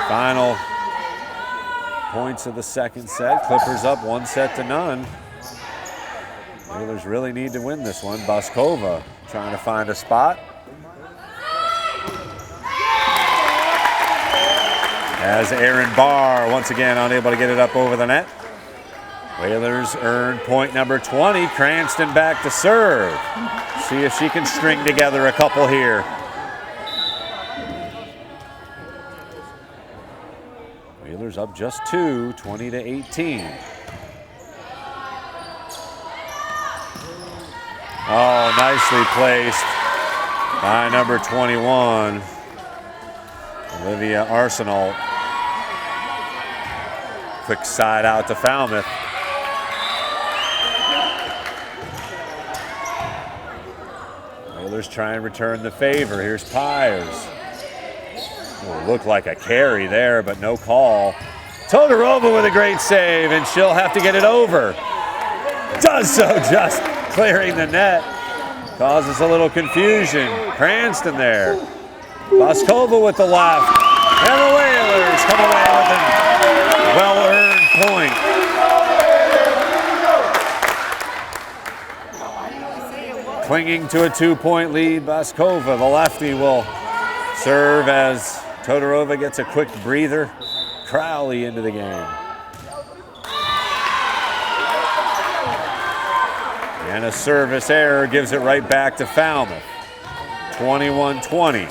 Final points of the second set. Clippers up 1-0. Whalers really need to win this one. Boskova trying to find a spot. As Aaron Barr once again unable to get it up over the net. Whalers earn point number 20. Cranston back to serve. See if she can string together a couple here. Whalers up just 2, 20-18. Oh, nicely placed by number 21, Olivia Arsenal. Quick side out to Falmouth. Whalers try and return the favor. Here's Pyers. Will look like a carry there, but no call. Todorova with a great save, and she'll have to get it over. Does so, just clearing the net. Causes a little confusion. Cranston there. Boskova with the left. And the Whalers come away with a well-earned point. Clinging to a 2-point lead, Boskova, the lefty, will serve as Todorova gets a quick breather. Crowley into the game. And a service error gives it right back to Falmouth. 21-20.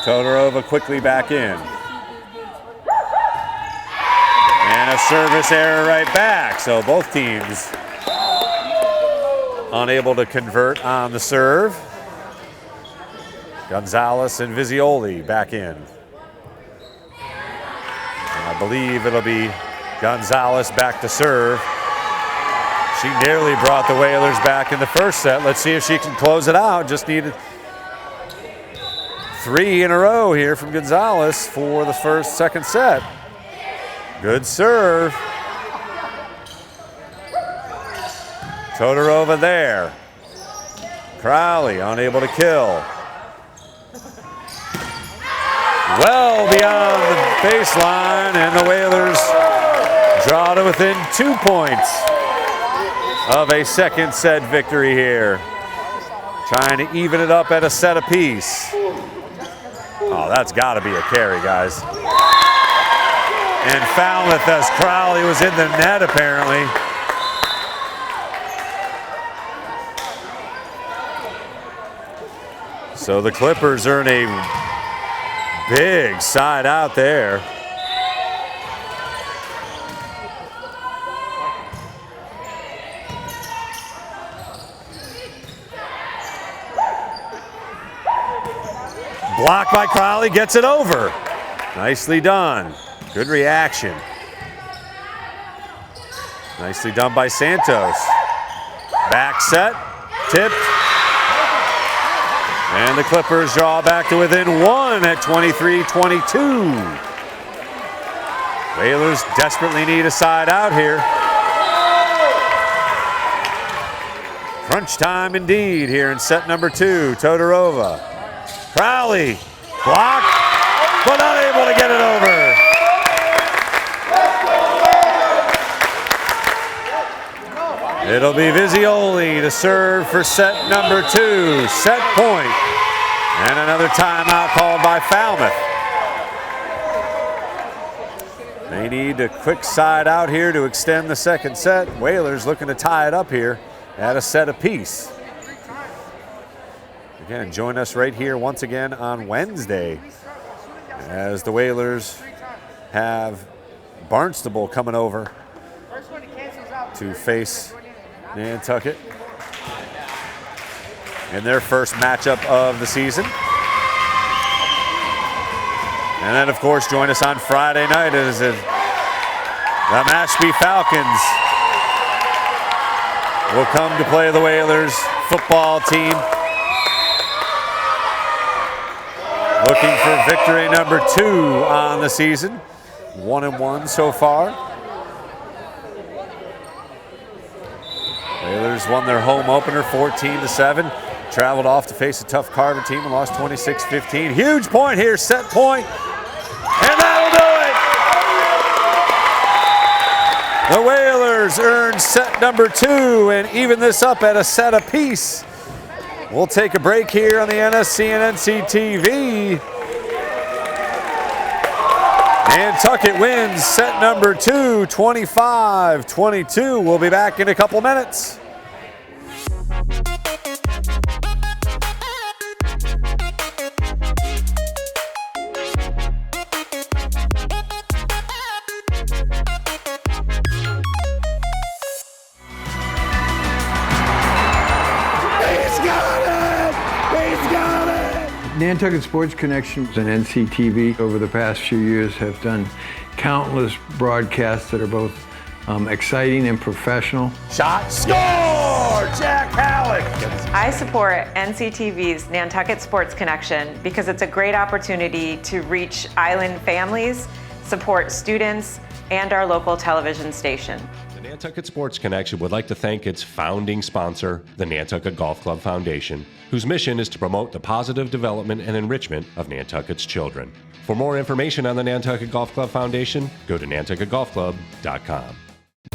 Todorova quickly back in. And a service error right back. So both teams unable to convert on the serve. Gonzalez and Visioli back in. And I believe it'll be Gonzalez back to serve. She nearly brought the Whalers back in the first set. Let's see if she can close it out. Just needed 3 in a row here from Gonzalez for the second set. Good serve. Todorova there. Crowley unable to kill. Well beyond the baseline, and the Whalers draw to within 2 points of a second set victory here. Trying to even it up at a set apiece. Oh, that's got to be a carry, guys. And Falmouth, as Crowley was in the net apparently. So the Clippers earn a big side out there. Blocked by Crowley, gets it over. Nicely done. Good reaction. Nicely done by Santos. Back set, tipped. And the Clippers draw back to within 1 at 23-22. Whalers desperately need a side out here. Crunch time indeed here in set number 2. Todorova. Crowley blocked, but unable to get it over. It'll be Visioli to serve for set number 2. Set point. And another timeout called by Falmouth. They need a quick side out here to extend the second set. Whalers looking to tie it up here at a set apiece. Again, join us right here once again on Wednesday as the Whalers have Barnstable coming over to face Nantucket in their first matchup of the season. And then, of course, join us on Friday night as the Mashpee Falcons will come to play the Whalers football team. Looking for victory number 2 on the season. 1-1 so far. Whalers won their home opener 14-7. Traveled off to face a tough Carver team and lost 26-15. Huge point here, set point. And that'll do it! The Whalers earn set number 2 and even this up at a set apiece. We'll take a break here on the NSC and NCTV. Nantucket wins set number 2, 25-22. We'll be back in a couple minutes. Nantucket Sports Connection and NCTV over the past few years have done countless broadcasts that are both exciting and professional. Shot, score! Jack Halleck! I support NCTV's Nantucket Sports Connection because it's a great opportunity to reach island families, support students, and our local television station. The Nantucket Sports Connection would like to thank its founding sponsor, the Nantucket Golf Club Foundation, whose mission is to promote the positive development and enrichment of Nantucket's children. For more information on the Nantucket Golf Club Foundation, go to nantucketgolfclub.com.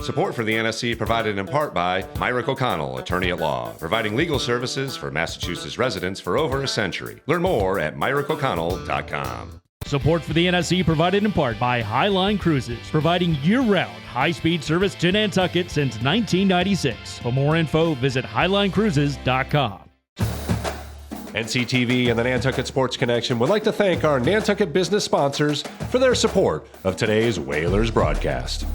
Support for the NSC provided in part by Myrick O'Connell, attorney at law, providing legal services for Massachusetts residents for over a century. Learn more at myrickoconnell.com. Support for the NSC provided in part by Highline Cruises, providing year-round high-speed service to Nantucket since 1996. For more info, visit highlinecruises.com. NCTV and the Nantucket Sports Connection would like to thank our Nantucket business sponsors for their support of today's Whalers broadcast.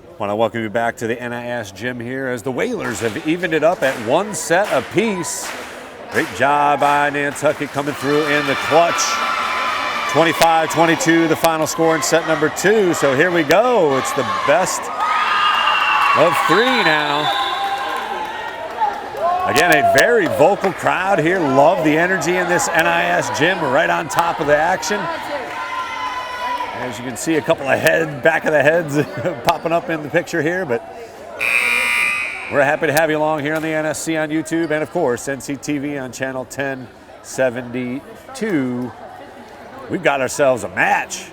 I want to welcome you back to the NIS gym here as the Whalers have evened it up at 1 set apiece. Great job by Nantucket coming through in the clutch. 25-22, the final score in set number 2. So here we go. It's the best of 3 now. Again, a very vocal crowd here. Love the energy in this NIS gym. We're right on top of the action. As you can see, a couple of back of the heads popping up in the picture here, but we're happy to have you along here on the NSC on YouTube and, of course, NCTV on channel 1072. We've got ourselves a match,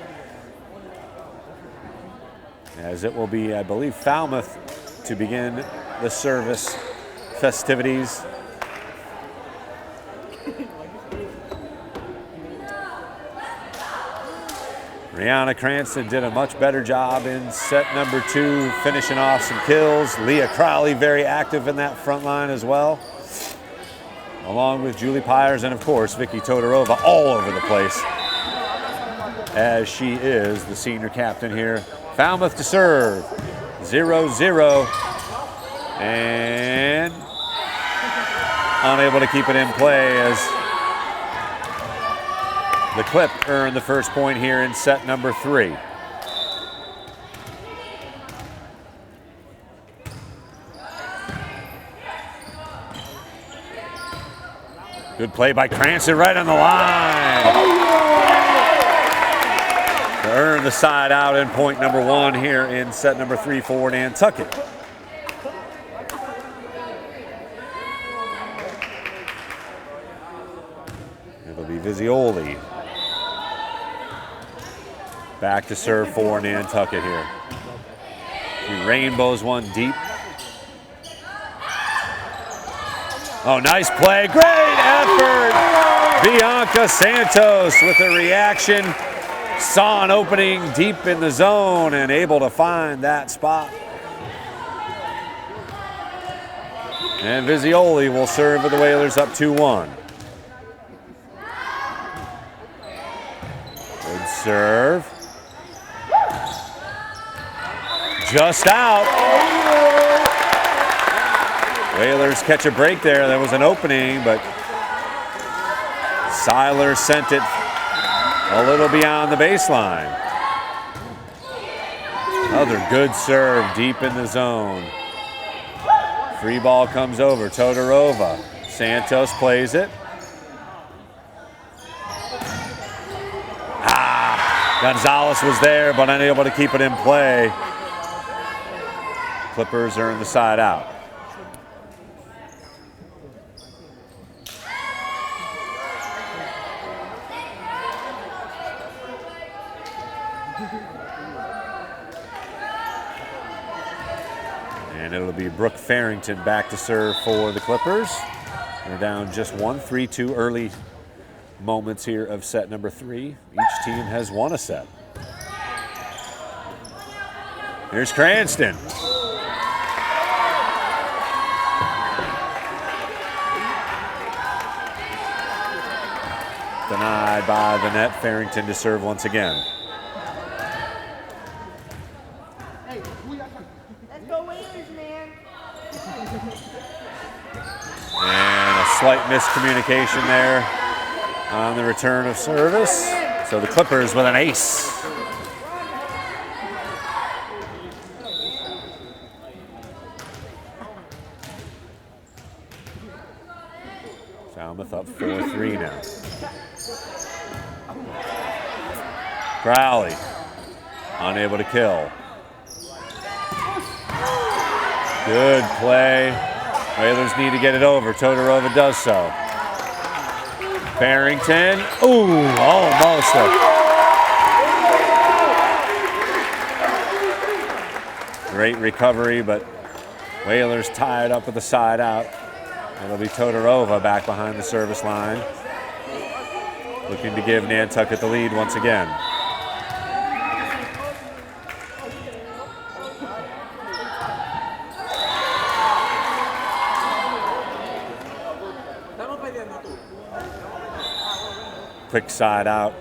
as it will be, I believe, Falmouth to begin the service festivities. Brianna Cranston did a much better job in set number 2, finishing off some kills. Leah Crowley very active in that front line as well, along with Julie Pyers and, of course, Vicky Todorova all over the place, as she is the senior captain here. Falmouth to serve, 0-0, and unable to keep it in play as the Clip earned the first point here in set number 3. Good play by Cranston right on the line to earn the side out in point number 1 here in set number 3 for Nantucket. It'll be Visioli back to serve for Nantucket here. He rainbows one deep. Oh, nice play. Great effort. Bianca Santos with a reaction. Saw an opening deep in the zone and able to find that spot. And Visioli will serve with the Whalers up 2-1. Good serve. Just out. Whalers catch a break there. There was an opening, but Seiler sent it a little beyond the baseline. Another good serve deep in the zone. Free ball comes over. Todorova. Santos plays it. Gonzalez was there, but unable to keep it in play. Clippers earn the side out. And it'll be Brooke Farrington back to serve for the Clippers. They're down just 1, 3-2 early moments here of set number 3. Each team has won a set. Here's Cranston. Denied by the net. Farrington to serve once again. Let's go Whalers, man. And a slight miscommunication there on the return of service. So the Clippers with an ace. Falmouth up 4-3 now. Crowley unable to kill. Good play. Whalers need to get it over. Todorova does so. Barrington. Ooh, almost. Great recovery, but Whalers tied up with the side out. It'll be Todorova back behind the service line, looking to give Nantucket the lead once again. Quick side out.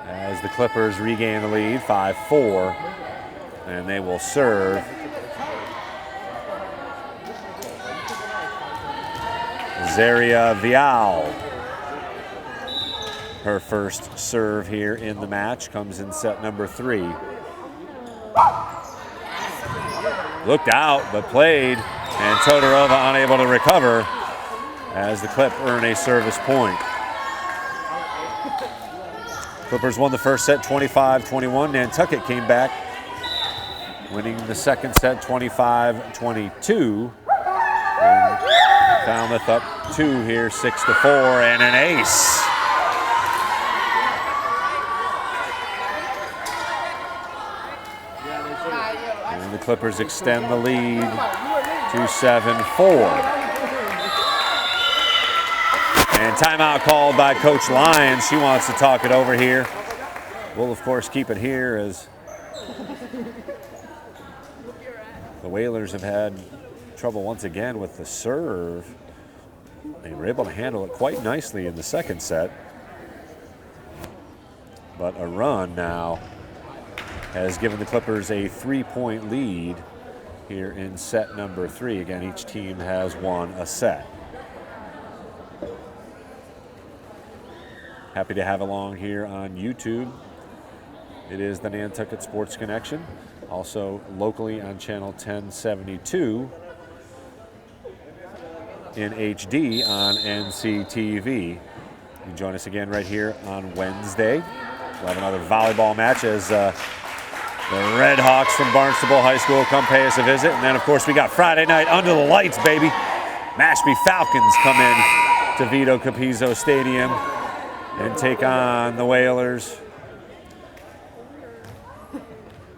As the Clippers regain the lead, 5-4, and they will serve. Zaria Vial. Her first serve here in the match comes in set number 3. Looked out, but played, and Todorova unable to recover as the Clip earn a service point. Clippers won the first set 25-21. Nantucket came back, winning the second set 25-22. And Falmouth up 2 here, 6-4, and an ace. And the Clippers extend the lead to 7-4. And timeout called by Coach Lyons. She wants to talk it over here. We'll, of course, keep it here as the Whalers have had trouble once again with the serve. They were able to handle it quite nicely in the second set. But a run now has given the Clippers a 3-point lead here in set number 3. Again, each team has won a set. Happy to have along here on YouTube. It is the Nantucket Sports Connection. Also locally on channel 1072 in HD on NCTV. You can join us again right here on Wednesday. We'll have another volleyball match as the Red Hawks from Barnstable High School come pay us a visit. And then, of course, we got Friday night under the lights, baby. Mashpee Falcons come in to Vito Capizzo Stadium and take on the Whalers.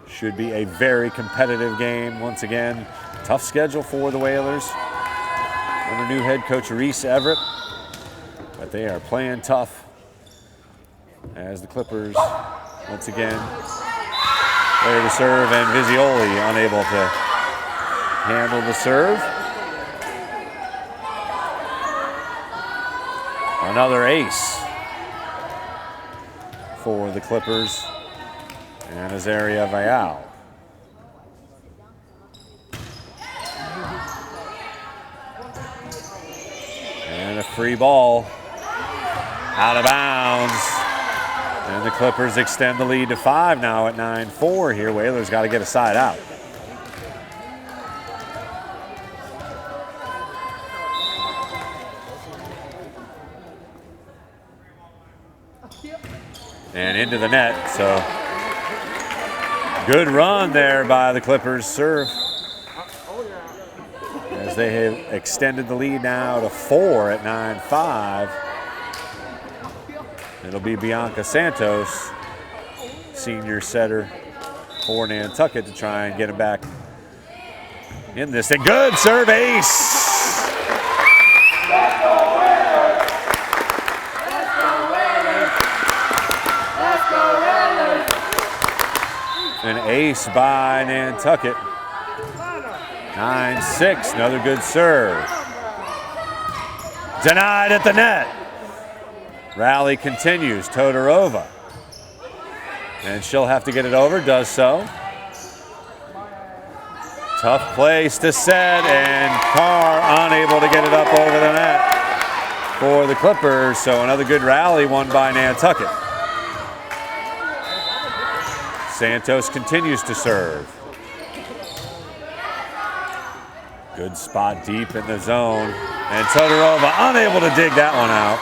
Should be a very competitive game once again. Tough schedule for the Whalers under new head coach Reese Everett, but they are playing tough as the Clippers once again ready to serve, and Visioli unable to handle the serve. Another ace for the Clippers and Azaria Vial. And a free ball out of bounds. And the Clippers extend the lead to 5 now at 9-4 here. Whalers got to get a side out. And into the net, so good run there by the Clippers serve as they have extended the lead now to 4 at 9-5. It'll be Bianca Santos, senior setter for Nantucket, to try and get him back in this. A good serve, ace. An ace by Nantucket. 9-6, another good serve. Denied at the net. Rally continues, Todorova. And she'll have to get it over, does so. Tough place to set, and Carr unable to get it up over the net for the Clippers. So another good rally won by Nantucket. Santos continues to serve. Good spot deep in the zone. And Todorova unable to dig that one out.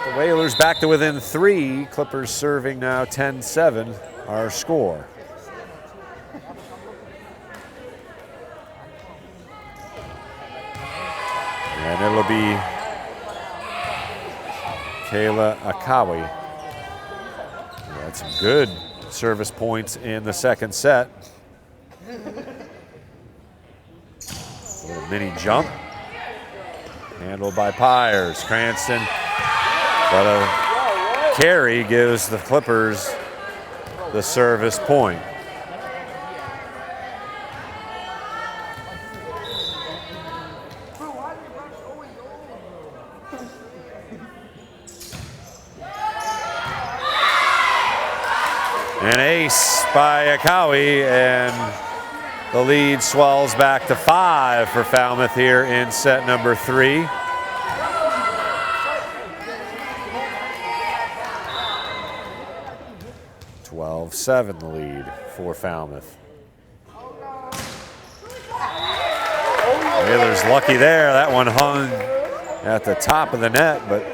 The Whalers back to within 3. Clippers serving now 10-7, our score. And it'll be Kayla Akawi. Had some good service points in the second set. A little mini jump. Handled by Pyers. Cranston. But a carry gives the Clippers the service point. An ace by Akawi, and the lead swells back to 5 for Falmouth here in set number 3. (12-7) the lead for Falmouth. Whalers lucky there. That one hung at the top of the net, but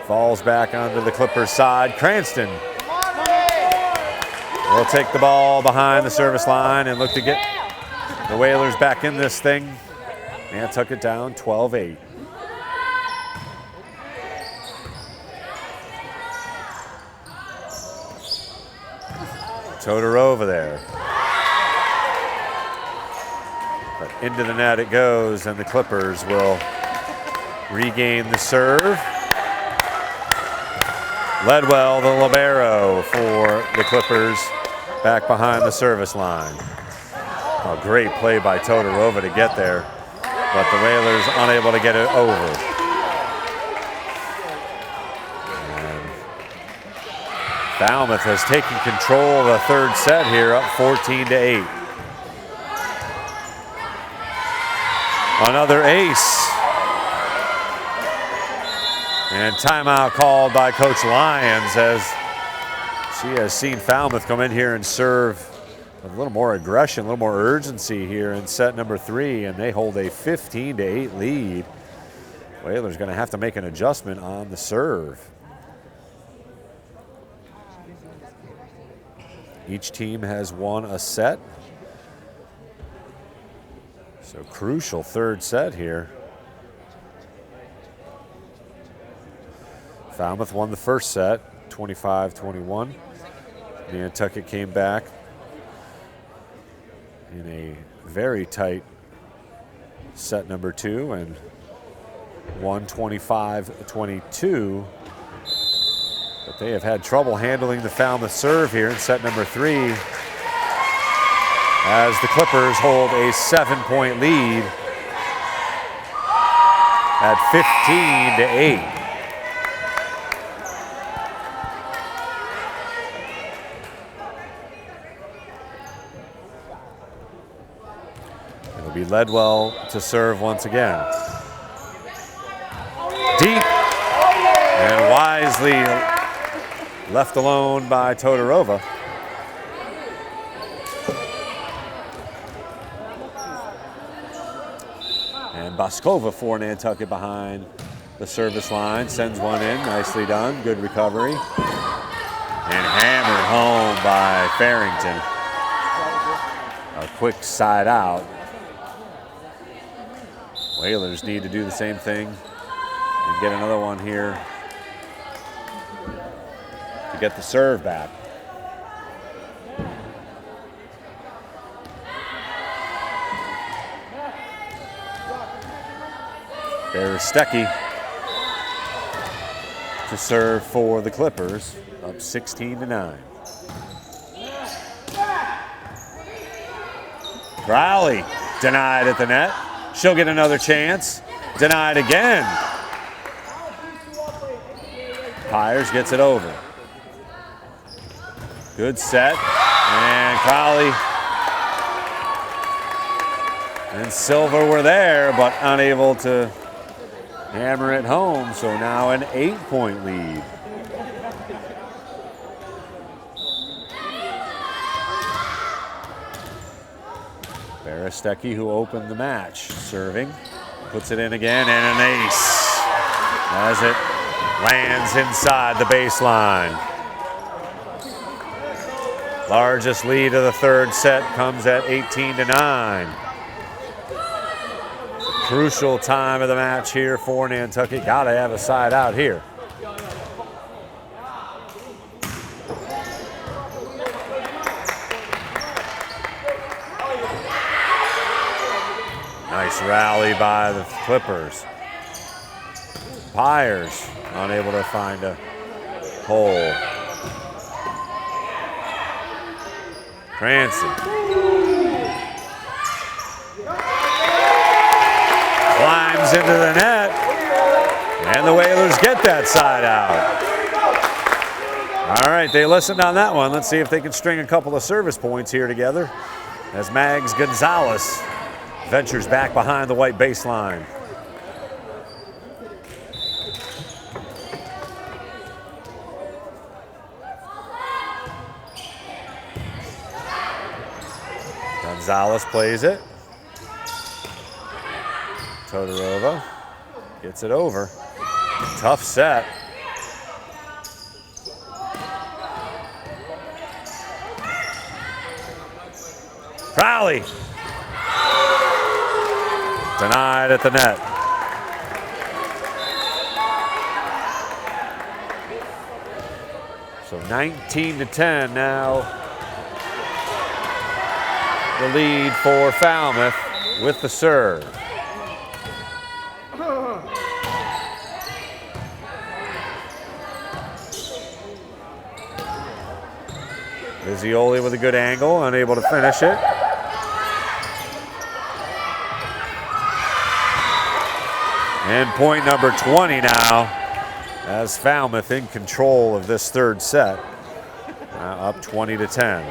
falls back onto the Clippers side. Cranston will take the ball behind the service line and look to get the Whalers back in this thing. Nantucket down 12-8. Todorova there. But into the net it goes, and the Clippers will regain the serve. Ledwell, the libero for the Clippers, back behind the service line. A great play by Todorova to get there, but the Whalers unable to get it over. And Falmouth has taken control of the third set here, up 14-8. Another ace. And timeout called by Coach Lyons, as she has seen Falmouth come in here and serve with a little more aggression, a little more urgency here in set number 3, and they hold a 15-8 lead. Whalers going to have to make an adjustment on the serve. Each team has won a set. So crucial third set here. Falmouth won the first set, 25-21. Nantucket came back in a very tight set number 2 and won 25-22. But they have had trouble handling the Falmouth serve here in set number 3, as the Clippers hold a 7-point lead at 15-8. It'll be Ledwell to serve once again. Deep and wisely left alone by Todorova. And Boskova for Nantucket behind the service line, sends one in, nicely done, good recovery. And hammered home by Farrington. A quick side out. Whalers need to do the same thing and get another one here to get the serve back. Berestecki to serve for the Clippers, up 16-9. Crowley denied at the net. She'll get another chance. Denied again. Pyers gets it over. Good set. And Crowley and Silver were there, but unable to hammer it home. So now an 8-point lead. Aristecki, who opened the match, serving. Puts it in again, and an ace as it lands inside the baseline. Largest lead of the third set comes at 18-9. Crucial time of the match here for Nantucket. Got to have a side out here. Nice rally by the Clippers. Pyers unable to find a hole. Cranston. Climbs into the net. And the Whalers get that side out. All right, they listened on that one. Let's see if they can string a couple of service points here together as Mags Gonzalez ventures back behind the white baseline. Gonzalez plays it. Todorova gets it over. Tough set. Crowley. Denied at the net. So 19-10 now. The lead for Falmouth with the serve. Vizioli with a good angle, unable to finish it. And point number 20 now, as Falmouth in control of this third set. Now up 20-10.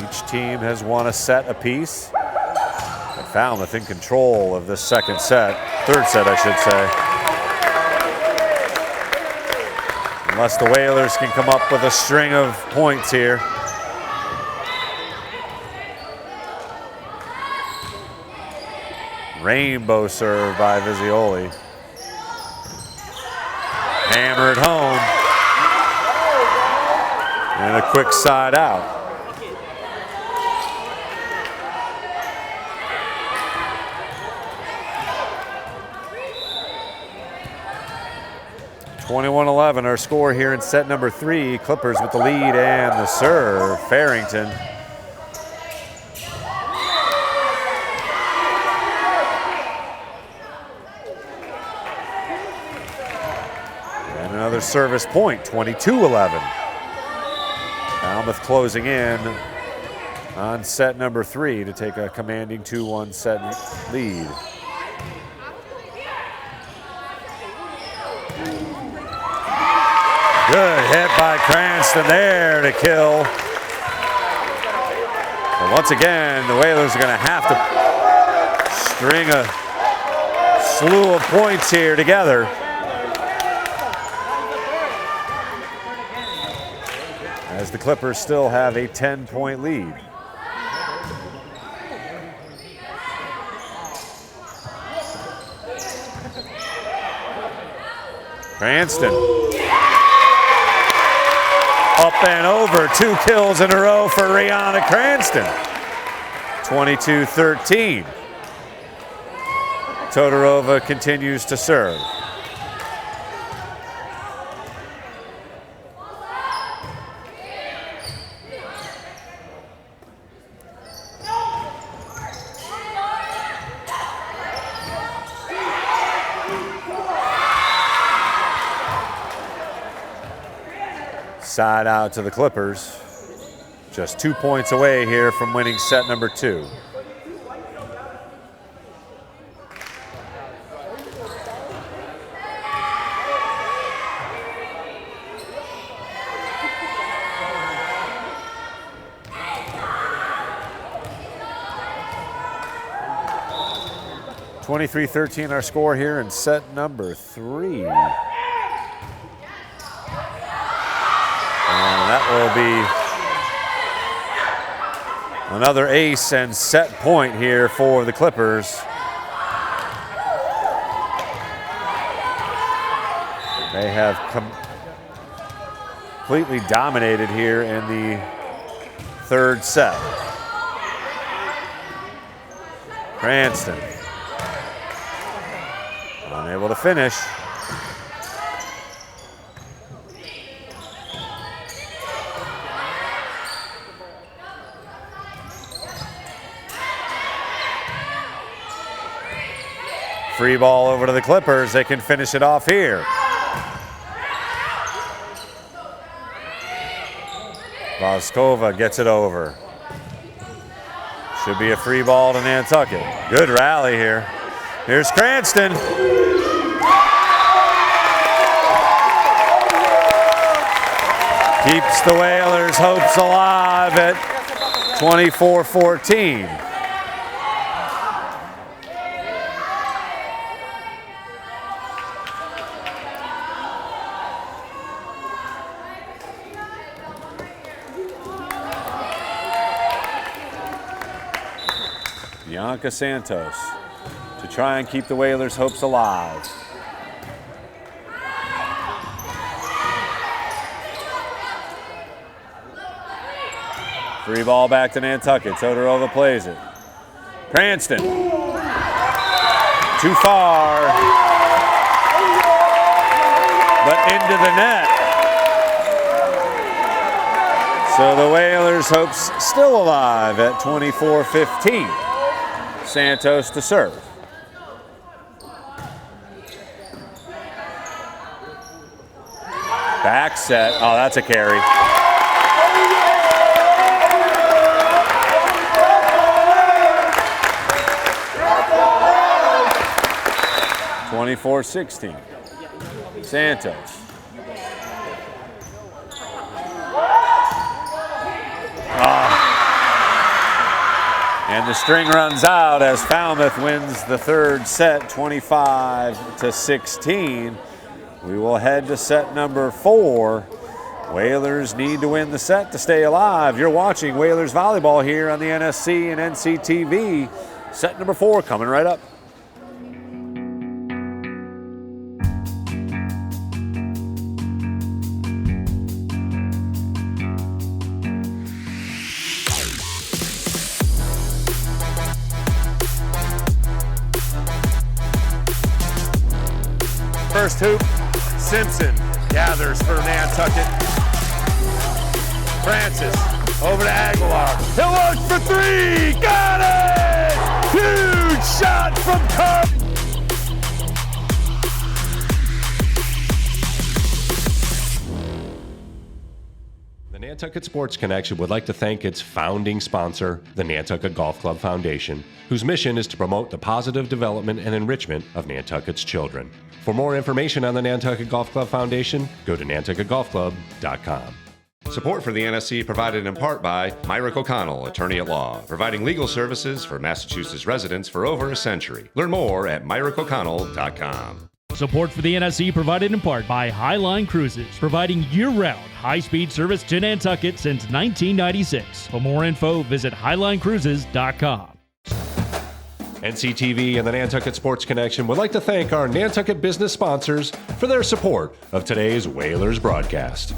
Each team has won a set apiece. But Falmouth in control of this second set, third set I should say. Unless the Whalers can come up with a string of points here. Rainbow serve by Vizioli. Hammered home. And a quick side out. (21-11) our score here in set number 3. Clippers with the lead and the serve. Farrington. And another service point, 22-11. Falmouth closing in on set number 3 to take a commanding 2-1 set lead. Good hit by Cranston there to kill. But once again, the Whalers are going to have to string a slew of points here together. As the Clippers still have a 10-point lead. Cranston. Up and over, 2 kills in a row for Rihanna Cranston. 22-13. Todorova continues to serve. Side out to the Clippers. Just 2 points away here from winning set number 2. (23-13) our score here in set number 3. that will be another ace and set point here for the Clippers. They have completely dominated here in the third set. Cranston unable to finish. Free ball over to the Clippers. They can finish it off here. Voskova gets it over. Should be a free ball to Nantucket. Good rally here. Here's Cranston. Keeps the Whalers' hopes alive at 24-14. Bianca Santos to try and keep the Whalers' hopes alive. Free ball back to Nantucket. Todorova plays it. Cranston. Too far. But into the net. So the Whalers' hopes still alive at 24-15. Santos to serve. Back set. Oh, that's a carry. (24-16). Santos. And the string runs out as Falmouth wins the third set, 25-16. We will head to set number 4. Whalers need to win the set to stay alive. You're watching Whalers Volleyball here on the NSC and NCTV. Set number 4 coming right up. First hoop, Simpson gathers for Nantucket. Francis over to Aguilar. He'll look for 3. Got it! Huge shot from Carp. The Nantucket Sports Connection would like to thank its founding sponsor, the Nantucket Golf Club Foundation, whose mission is to promote the positive development and enrichment of Nantucket's children. For more information on the Nantucket Golf Club Foundation, go to nantucketgolfclub.com. Support for the NSC provided in part by Myrick O'Connell, attorney at law, providing legal services for Massachusetts residents for over a century. Learn more at myrickoconnell.com. Support for the NSC provided in part by Highline Cruises, providing year-round high-speed service to Nantucket since 1996. For more info, visit highlinecruises.com. NCTV and the Nantucket Sports Connection would like to thank our Nantucket business sponsors for their support of today's Whalers broadcast.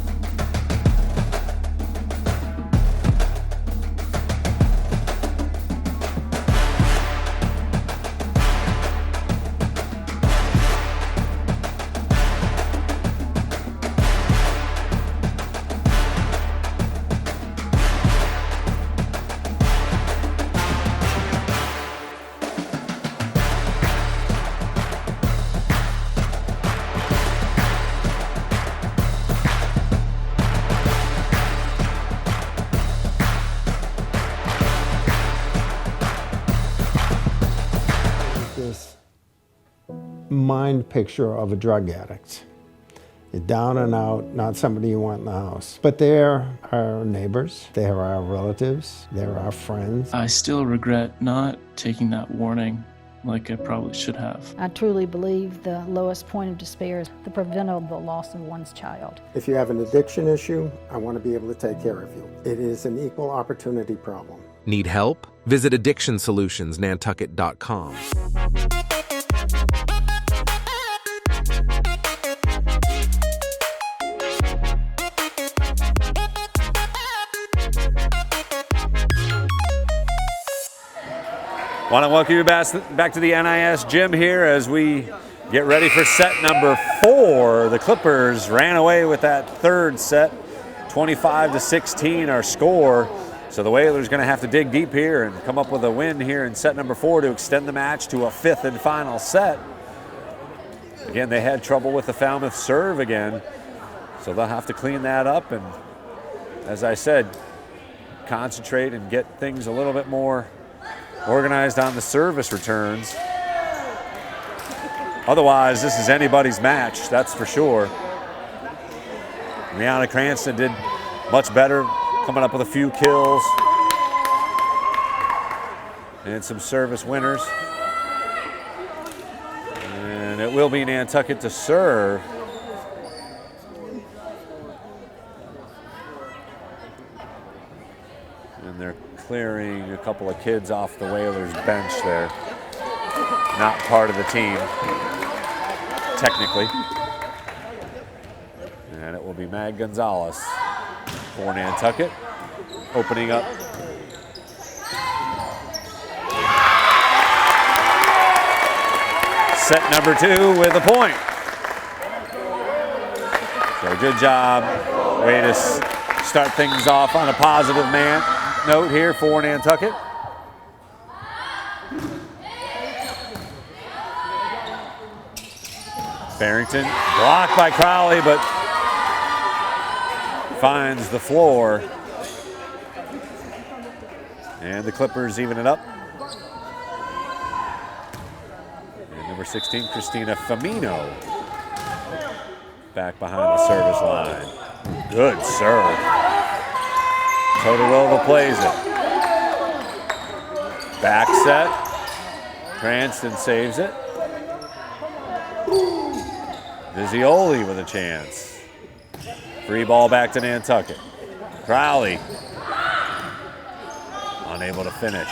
Mind picture of a drug addict. You're down and out, not somebody you want in the house. But they're our neighbors, they're our relatives, they're our friends. I still regret not taking that warning like I probably should have. I truly believe the lowest point of despair is the preventable loss of one's child. If you have an addiction issue, I want to be able to take care of you. It is an equal opportunity problem. Need help? Visit addictionsolutionsnantucket.com. Want to welcome you back to the NIS gym here as we get ready for set number 4. The Clippers ran away with that third set, 25-16 our score. So the Whalers going to have to dig deep here and come up with a win here in set number 4 to extend the match to a 5th and final set. Again, they had trouble with the Falmouth serve again, so they'll have to clean that up and, as I said, concentrate and get things a little bit more organized on the service returns. Otherwise, this is anybody's match, that's for sure. Rihanna Cranston did much better, coming up with a few kills and some service winners. And it will be Nantucket to serve. And they're clearing a couple of kids off the Whalers bench there. Not part of the team, technically. And it will be Mag Gonzalez for Nantucket, opening up. Set number 2 with a point. So good job. Way to start things off on a positive note here for Nantucket. Barrington blocked by Crowley, but finds the floor. And the Clippers even it up. And number 16, Christina Famino, back behind the service line. Good serve. Todorova plays it. Back set. Cranston saves it. Vizioli with a chance. Free ball back to Nantucket. Crowley unable to finish.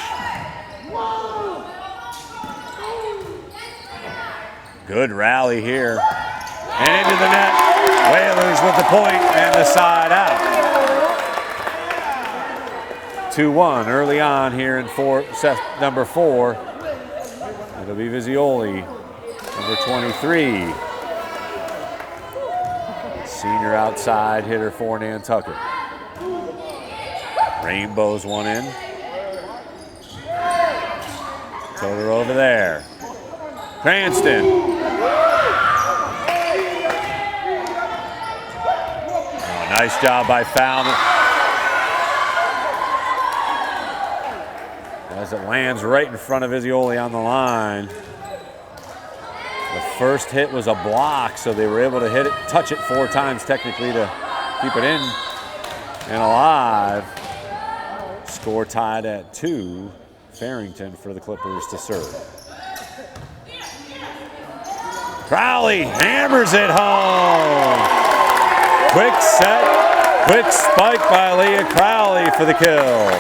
Good rally here. And into the net. Whalers with the point and the side out. 2-1 early on here in set number 4. It'll be Vizioli, number 23. Senior outside hitter for Nantucket. Rainbows one in. Toter over there. Cranston. Oh, nice job by Falmouth. As it lands right in front of Vizioli on the line. The first hit was a block, so they were able to hit it, touch it 4 times technically to keep it in and alive. Score tied at 2. Farrington for the Clippers to serve. Crowley hammers it home. Quick set, quick spike by Leah Crowley for the kill.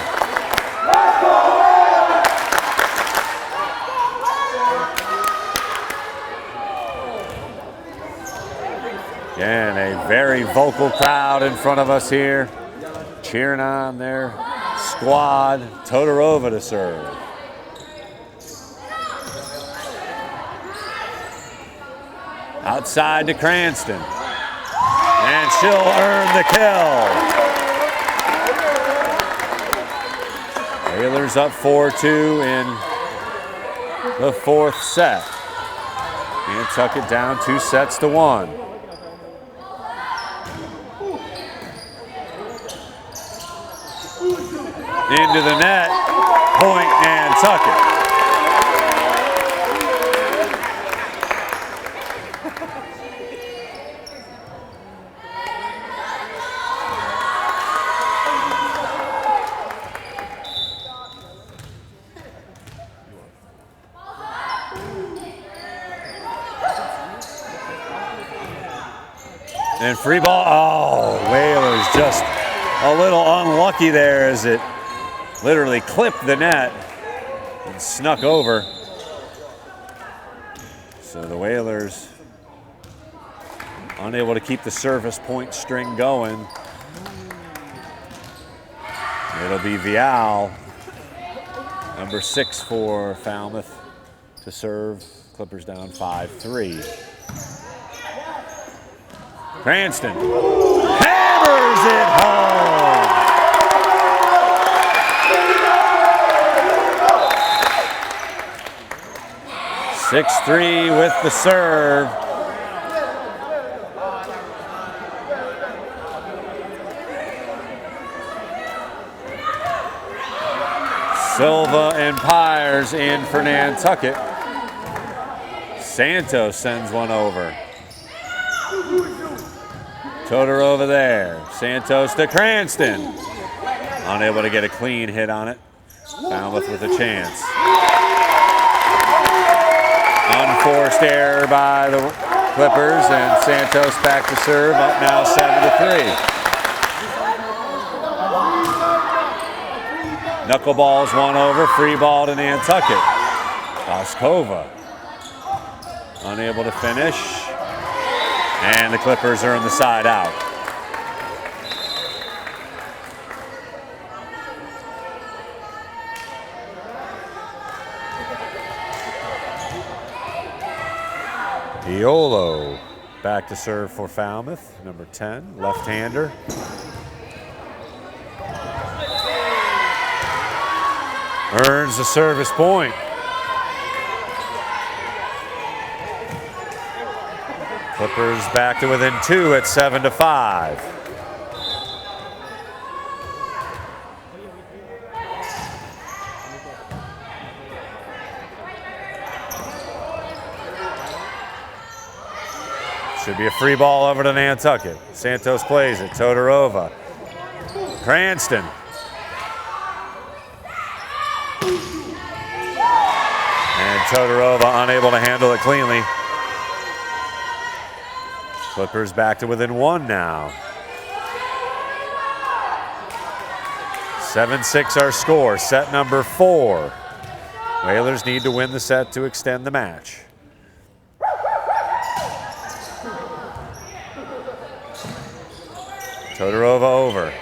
Again, a very vocal crowd in front of us here, cheering on their squad. Todorova to serve. Outside to Cranston. And she'll earn the kill. Whalers up 4-2 in the 4th set. Nantucket down 2-1. Into the net, point Nantucket. And free ball. Oh, Whalers just a little unlucky there as it literally clipped the net and snuck over. So the Whalers unable to keep the service point string going. It'll be Vial, number 6 for Falmouth, to serve. Clippers down 5-3. Cranston hammers it home. (6-3) with the serve. Silva and Pyers in for Nantucket. Santos sends one over. Todorova there. Santos to Cranston. Unable to get a clean hit on it. Falmouth with a chance. Unforced error by the Clippers, and Santos back to serve, up now 7-3. Knuckleballs one over, free ball to Nantucket. Voskova unable to finish, and the Clippers are in the side out. Iolo back to serve for Falmouth, number 10, left-hander. Earns the service point. Clippers back to within 2 at 7-5. Should be a free ball over to Nantucket. Santos plays it. Todorova. Cranston. And Todorova unable to handle it cleanly. Clippers back to within 1 now. 7-6 our score, set number 4. Whalers need to win the set to extend the match. Todorova over.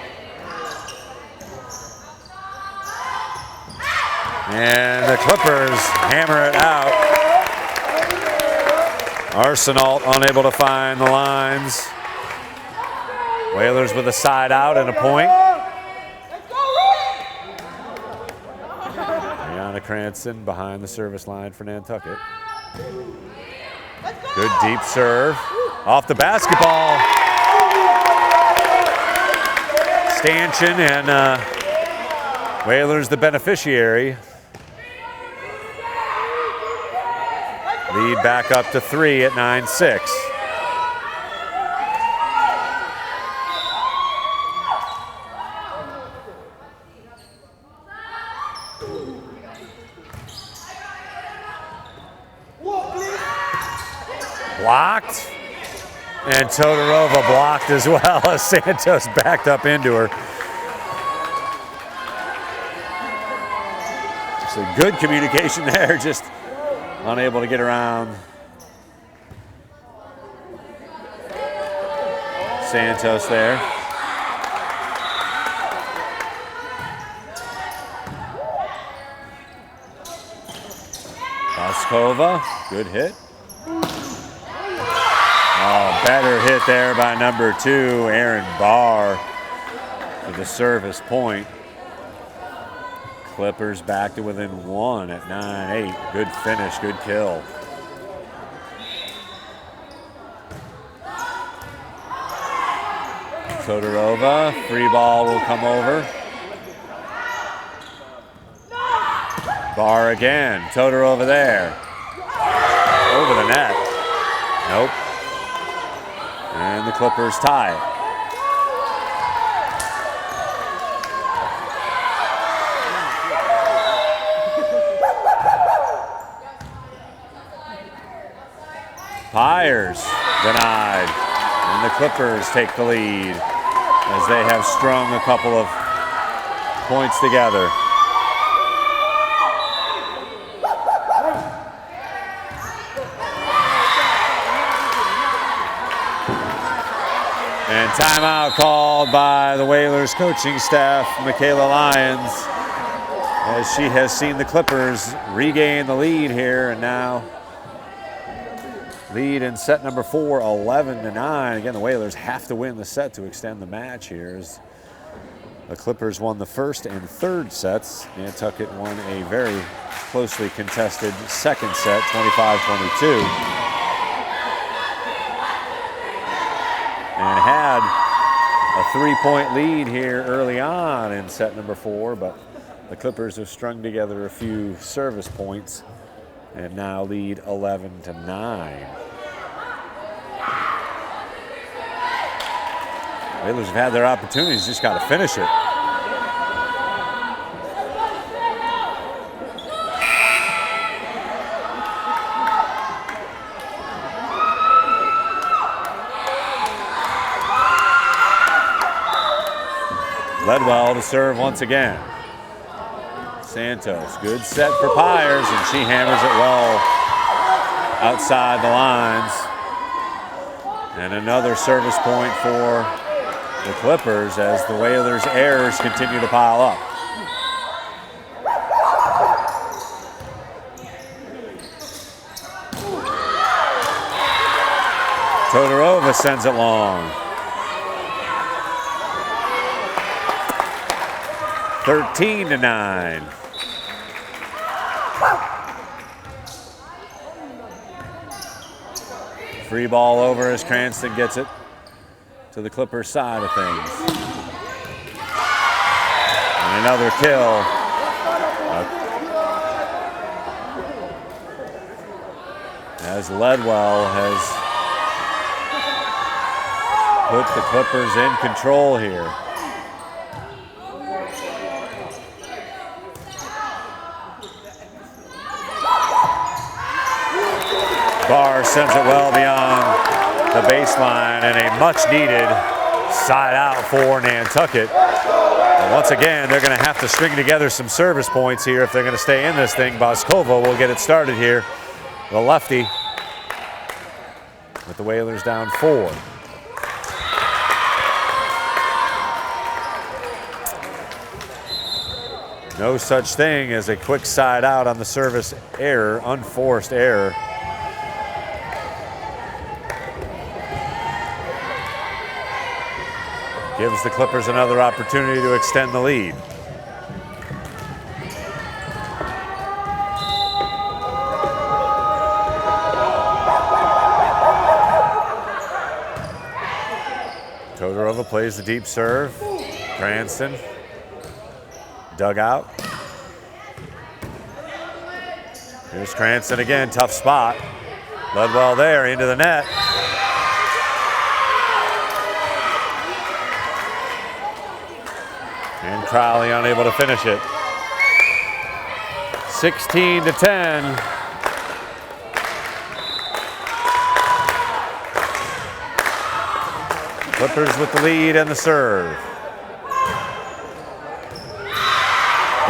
And the Clippers hammer it out. Arsenault unable to find the lines. Whalers with a side out and a point. Brianna Cranston behind the service line for Nantucket. Good deep serve. Off the basketball. Stanchion and Whalers the beneficiary. Lead back up to 3 at 9-6. Blocked. And Todorova blocked as well as Santos backed up into her. So good communication there, just unable to get around Santos there. Voskova, good hit. Oh, better hit there by number 2, Aaron Barr, for the service point. Clippers back to within 1 at 9-8. Good finish, good kill. Todorova, free ball will come over. Barr again, Todorova there. Over the net. Nope. And the Clippers tie it. Pyers denied. And the Clippers take the lead as they have strung a couple of points together. And timeout called by the Whalers coaching staff, Michaela Lyons, as she has seen the Clippers regain the lead here and now lead in set number 4, 11-9. Again, the Whalers have to win the set to extend the match here. As the Clippers won the first and third sets. Nantucket won a very closely contested second set, 25-22. And had a 3-point lead here early on in set number 4, but the Clippers have strung together a few service points and now lead 11-9. Whalers have had their opportunities, just got to finish it. Ledwell to serve once again. Santos, good set for Pyers, and she hammers it well outside the lines. And another service point for the Clippers as the Whalers' errors continue to pile up. Todorova sends it long. 13-9. Free ball over as Cranston gets it to the Clippers side of things. And another kill. As Ledwell has put the Clippers in control here. Barr sends it well beyond the baseline and a much-needed side out for Nantucket. And once again, they're going to have to string together some service points here if they're going to stay in this thing. Boskova will get it started here. The lefty with the Whalers down 4. No such thing as a quick side out on the service error, unforced error. Gives the Clippers another opportunity to extend the lead. Todorova plays the deep serve. Cranston, dug out. Here's Cranston again, tough spot. Ledwell there, into the net. And Crowley unable to finish it. 16-10. Clippers with the lead and the serve.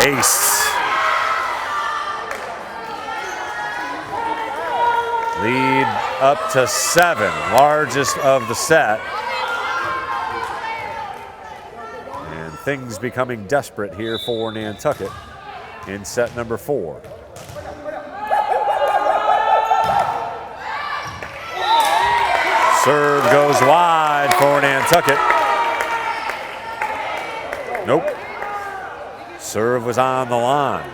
Ace. Lead up to 7, largest of the set. And things becoming desperate here for Nantucket in set number 4. Serve goes wide for Nantucket. Nope. Serve was on the line.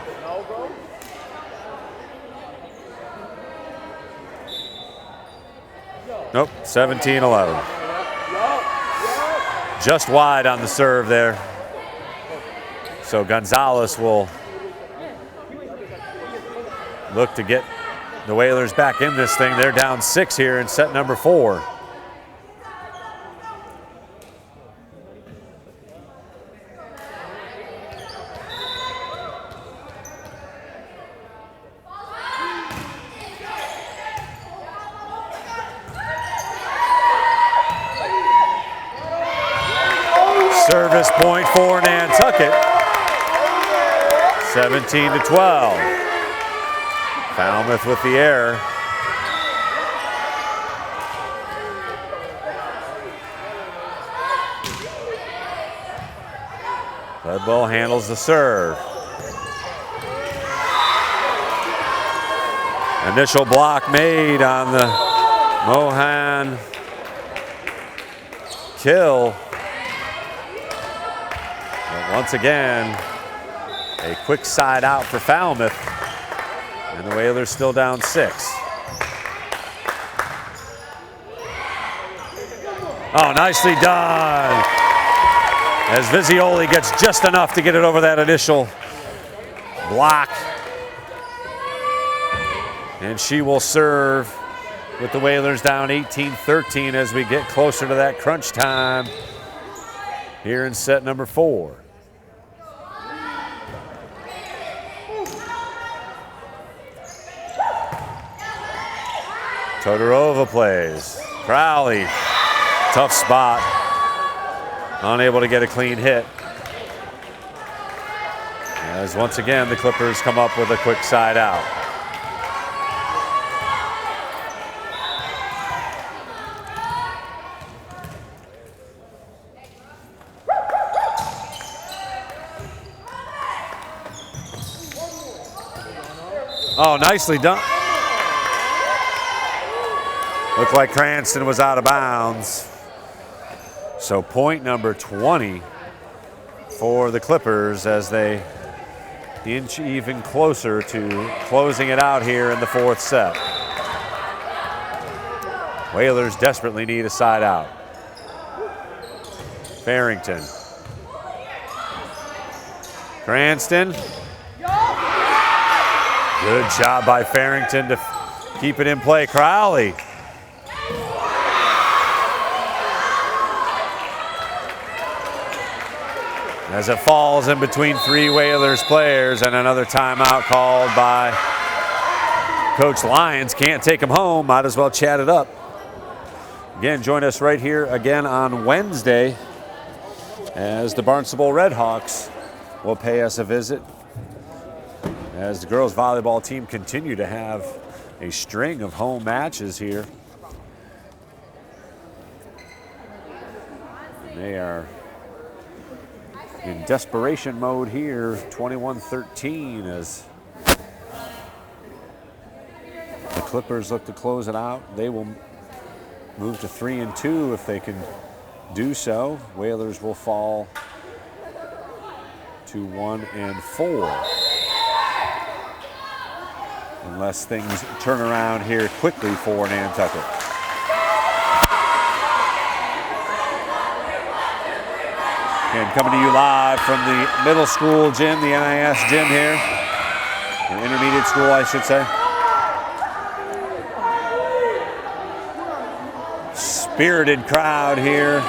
Nope, 17-11. Just wide on the serve there. So Gonzalez will look to get the Whalers back in this thing. They're down 6 here in set number 4. Service point for Nantucket. 17-12. Falmouth with the error. Volleyball handles the serve. Initial block made on the Mohan kill. But once again, a quick side out for Falmouth. And the Whalers still down 6. Oh, nicely done. As Vizioli gets just enough to get it over that initial block. And she will serve with the Whalers down 18-13 as we get closer to that crunch time here in set number 4. Todorova plays. Crowley, tough spot. Unable to get a clean hit. As once again, the Clippers come up with a quick side out. Oh, nicely done. Looked like Cranston was out of bounds. So point number 20 for the Clippers as they inch even closer to closing it out here in the 4th set. Whalers desperately need a side out. Farrington. Cranston. Good job by Farrington to keep it in play. Crowley. As it falls in between 3 Whalers players, and another timeout called by Coach Lyons. Can't take him home, might as well chat it up. Again, join us right here again on Wednesday as the Barnstable Redhawks will pay us a visit as the girls volleyball team continue to have a string of home matches here. They are in desperation mode here, 21-13 as the Clippers look to close it out. They will move to 3-2 if they can do so. Whalers will fall to 1-4. Unless things turn around here quickly for Nantucket. And coming to you live from the middle school gym, the NIS gym here. The intermediate school, I should say. Spirited crowd here.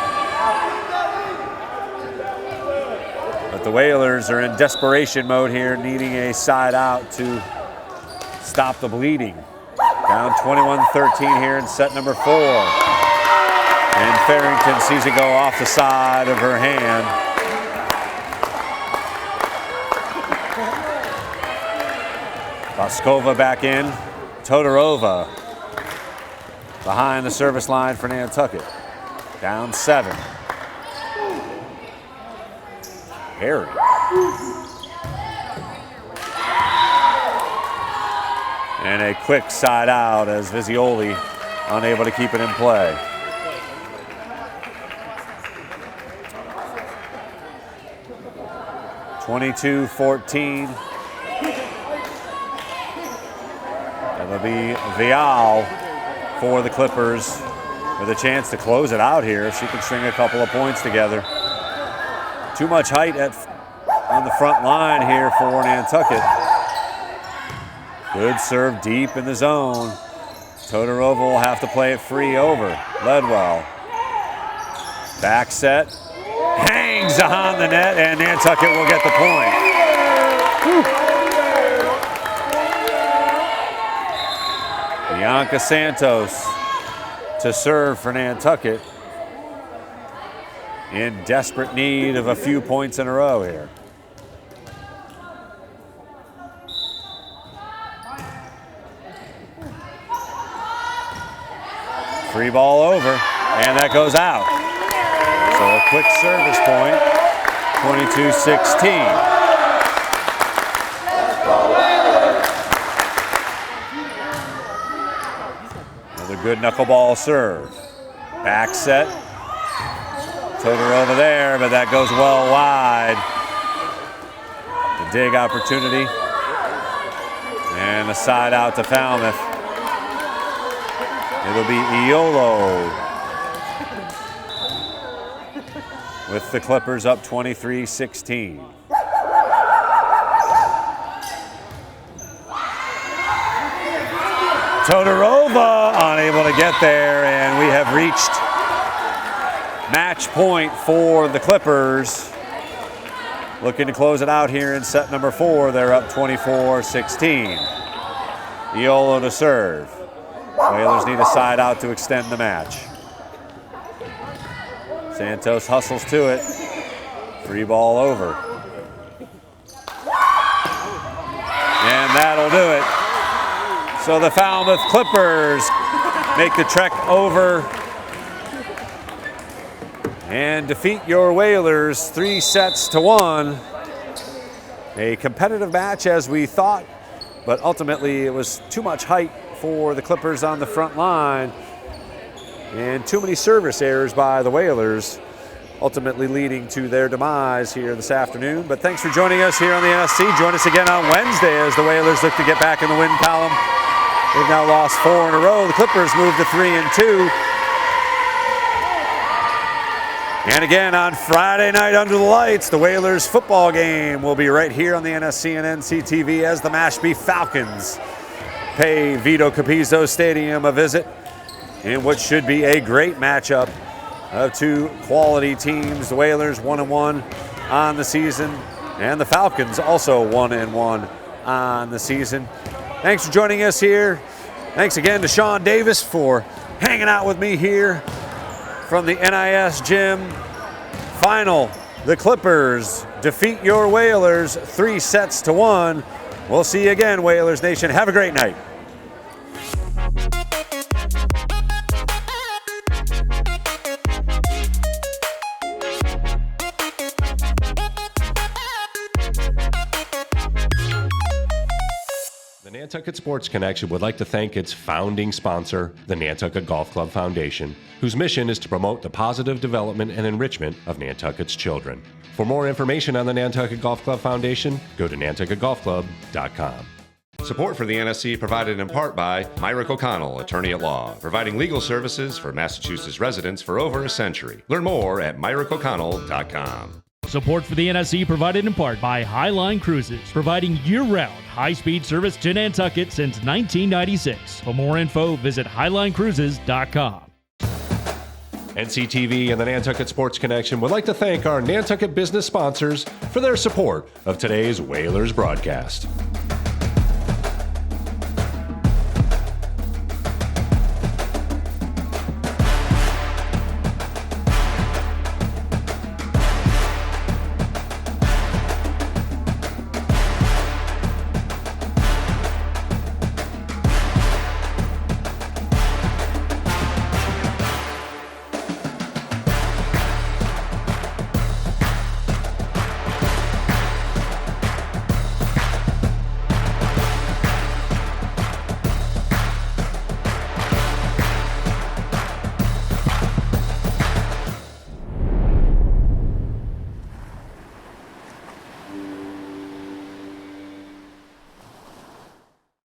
But the Whalers are in desperation mode here, needing a side out to stop the bleeding. Down 21-13 here in set number 4. And Farrington sees it go off the side of her hand. Boskova back in. Todorova behind the service line for Nantucket. Down 7. Harry. And a quick side out as Vizioli unable to keep it in play. (22-14). That'll be Vial for the Clippers with a chance to close it out here if she can string a couple of points together. Too much height on the front line here for Nantucket. Good serve deep in the zone. Todorova will have to play it free over. Ledwell. Back set. Hangs on the net, and Nantucket will get the point. Bianca Santos to serve for Nantucket. in desperate need of a few points in a row here. Free ball over, and that goes out. So a quick service point, 22-16. Another good knuckleball serve. Back set. Todorova there, but that goes well wide. The dig opportunity. And a side out to Falmouth. It'll be Iolo with the Clippers up 23-16. Todorova unable to get there, and we have reached match point for the Clippers. Looking to close it out here in set number 4. They're up 24-16. Iolo to serve. Whalers need a side out to extend the match. Santos hustles to it. Free ball over. And that'll do it. So the Falmouth Clippers make the trek over and defeat your Whalers 3-1. A competitive match as we thought, but ultimately it was too much height for the Clippers on the front line and too many service errors by the Whalers, ultimately leading to their demise here this afternoon. But thanks for joining us here on the NSC. Join us again on Wednesday as the Whalers look to get back in the win column. They've now lost 4 in a row. The Clippers move to 3-2. And again on Friday night under the lights, the Whalers football game will be right here on the NSC and NCTV as the Mashpee Falcons pay Vito Capizzo Stadium a visit in what should be a great matchup of two quality teams. The Whalers 1-1 on the season, and the Falcons also 1-1 on the season. Thanks for joining us here. Thanks again to Sean Davis for hanging out with me here from the NIS gym. Final, the Clippers defeat your Whalers 3-1. We'll see you again, Whalers Nation. Have a great night. The Nantucket Sports Connection would like to thank its founding sponsor, the Nantucket Golf Club Foundation, whose mission is to promote the positive development and enrichment of Nantucket's children. For more information on the Nantucket Golf Club Foundation, go to nantucketgolfclub.com. Support for the NSC provided in part by Myrick O'Connell, attorney at law, providing legal services for Massachusetts residents for over a century. Learn more at myrickoconnell.com. Support for the NSC provided in part by Highline Cruises, providing year-round high-speed service to Nantucket since 1996. For more info, visit highlinecruises.com. NCTV and the Nantucket Sports Connection would like to thank our Nantucket business sponsors for their support of today's Whalers broadcast.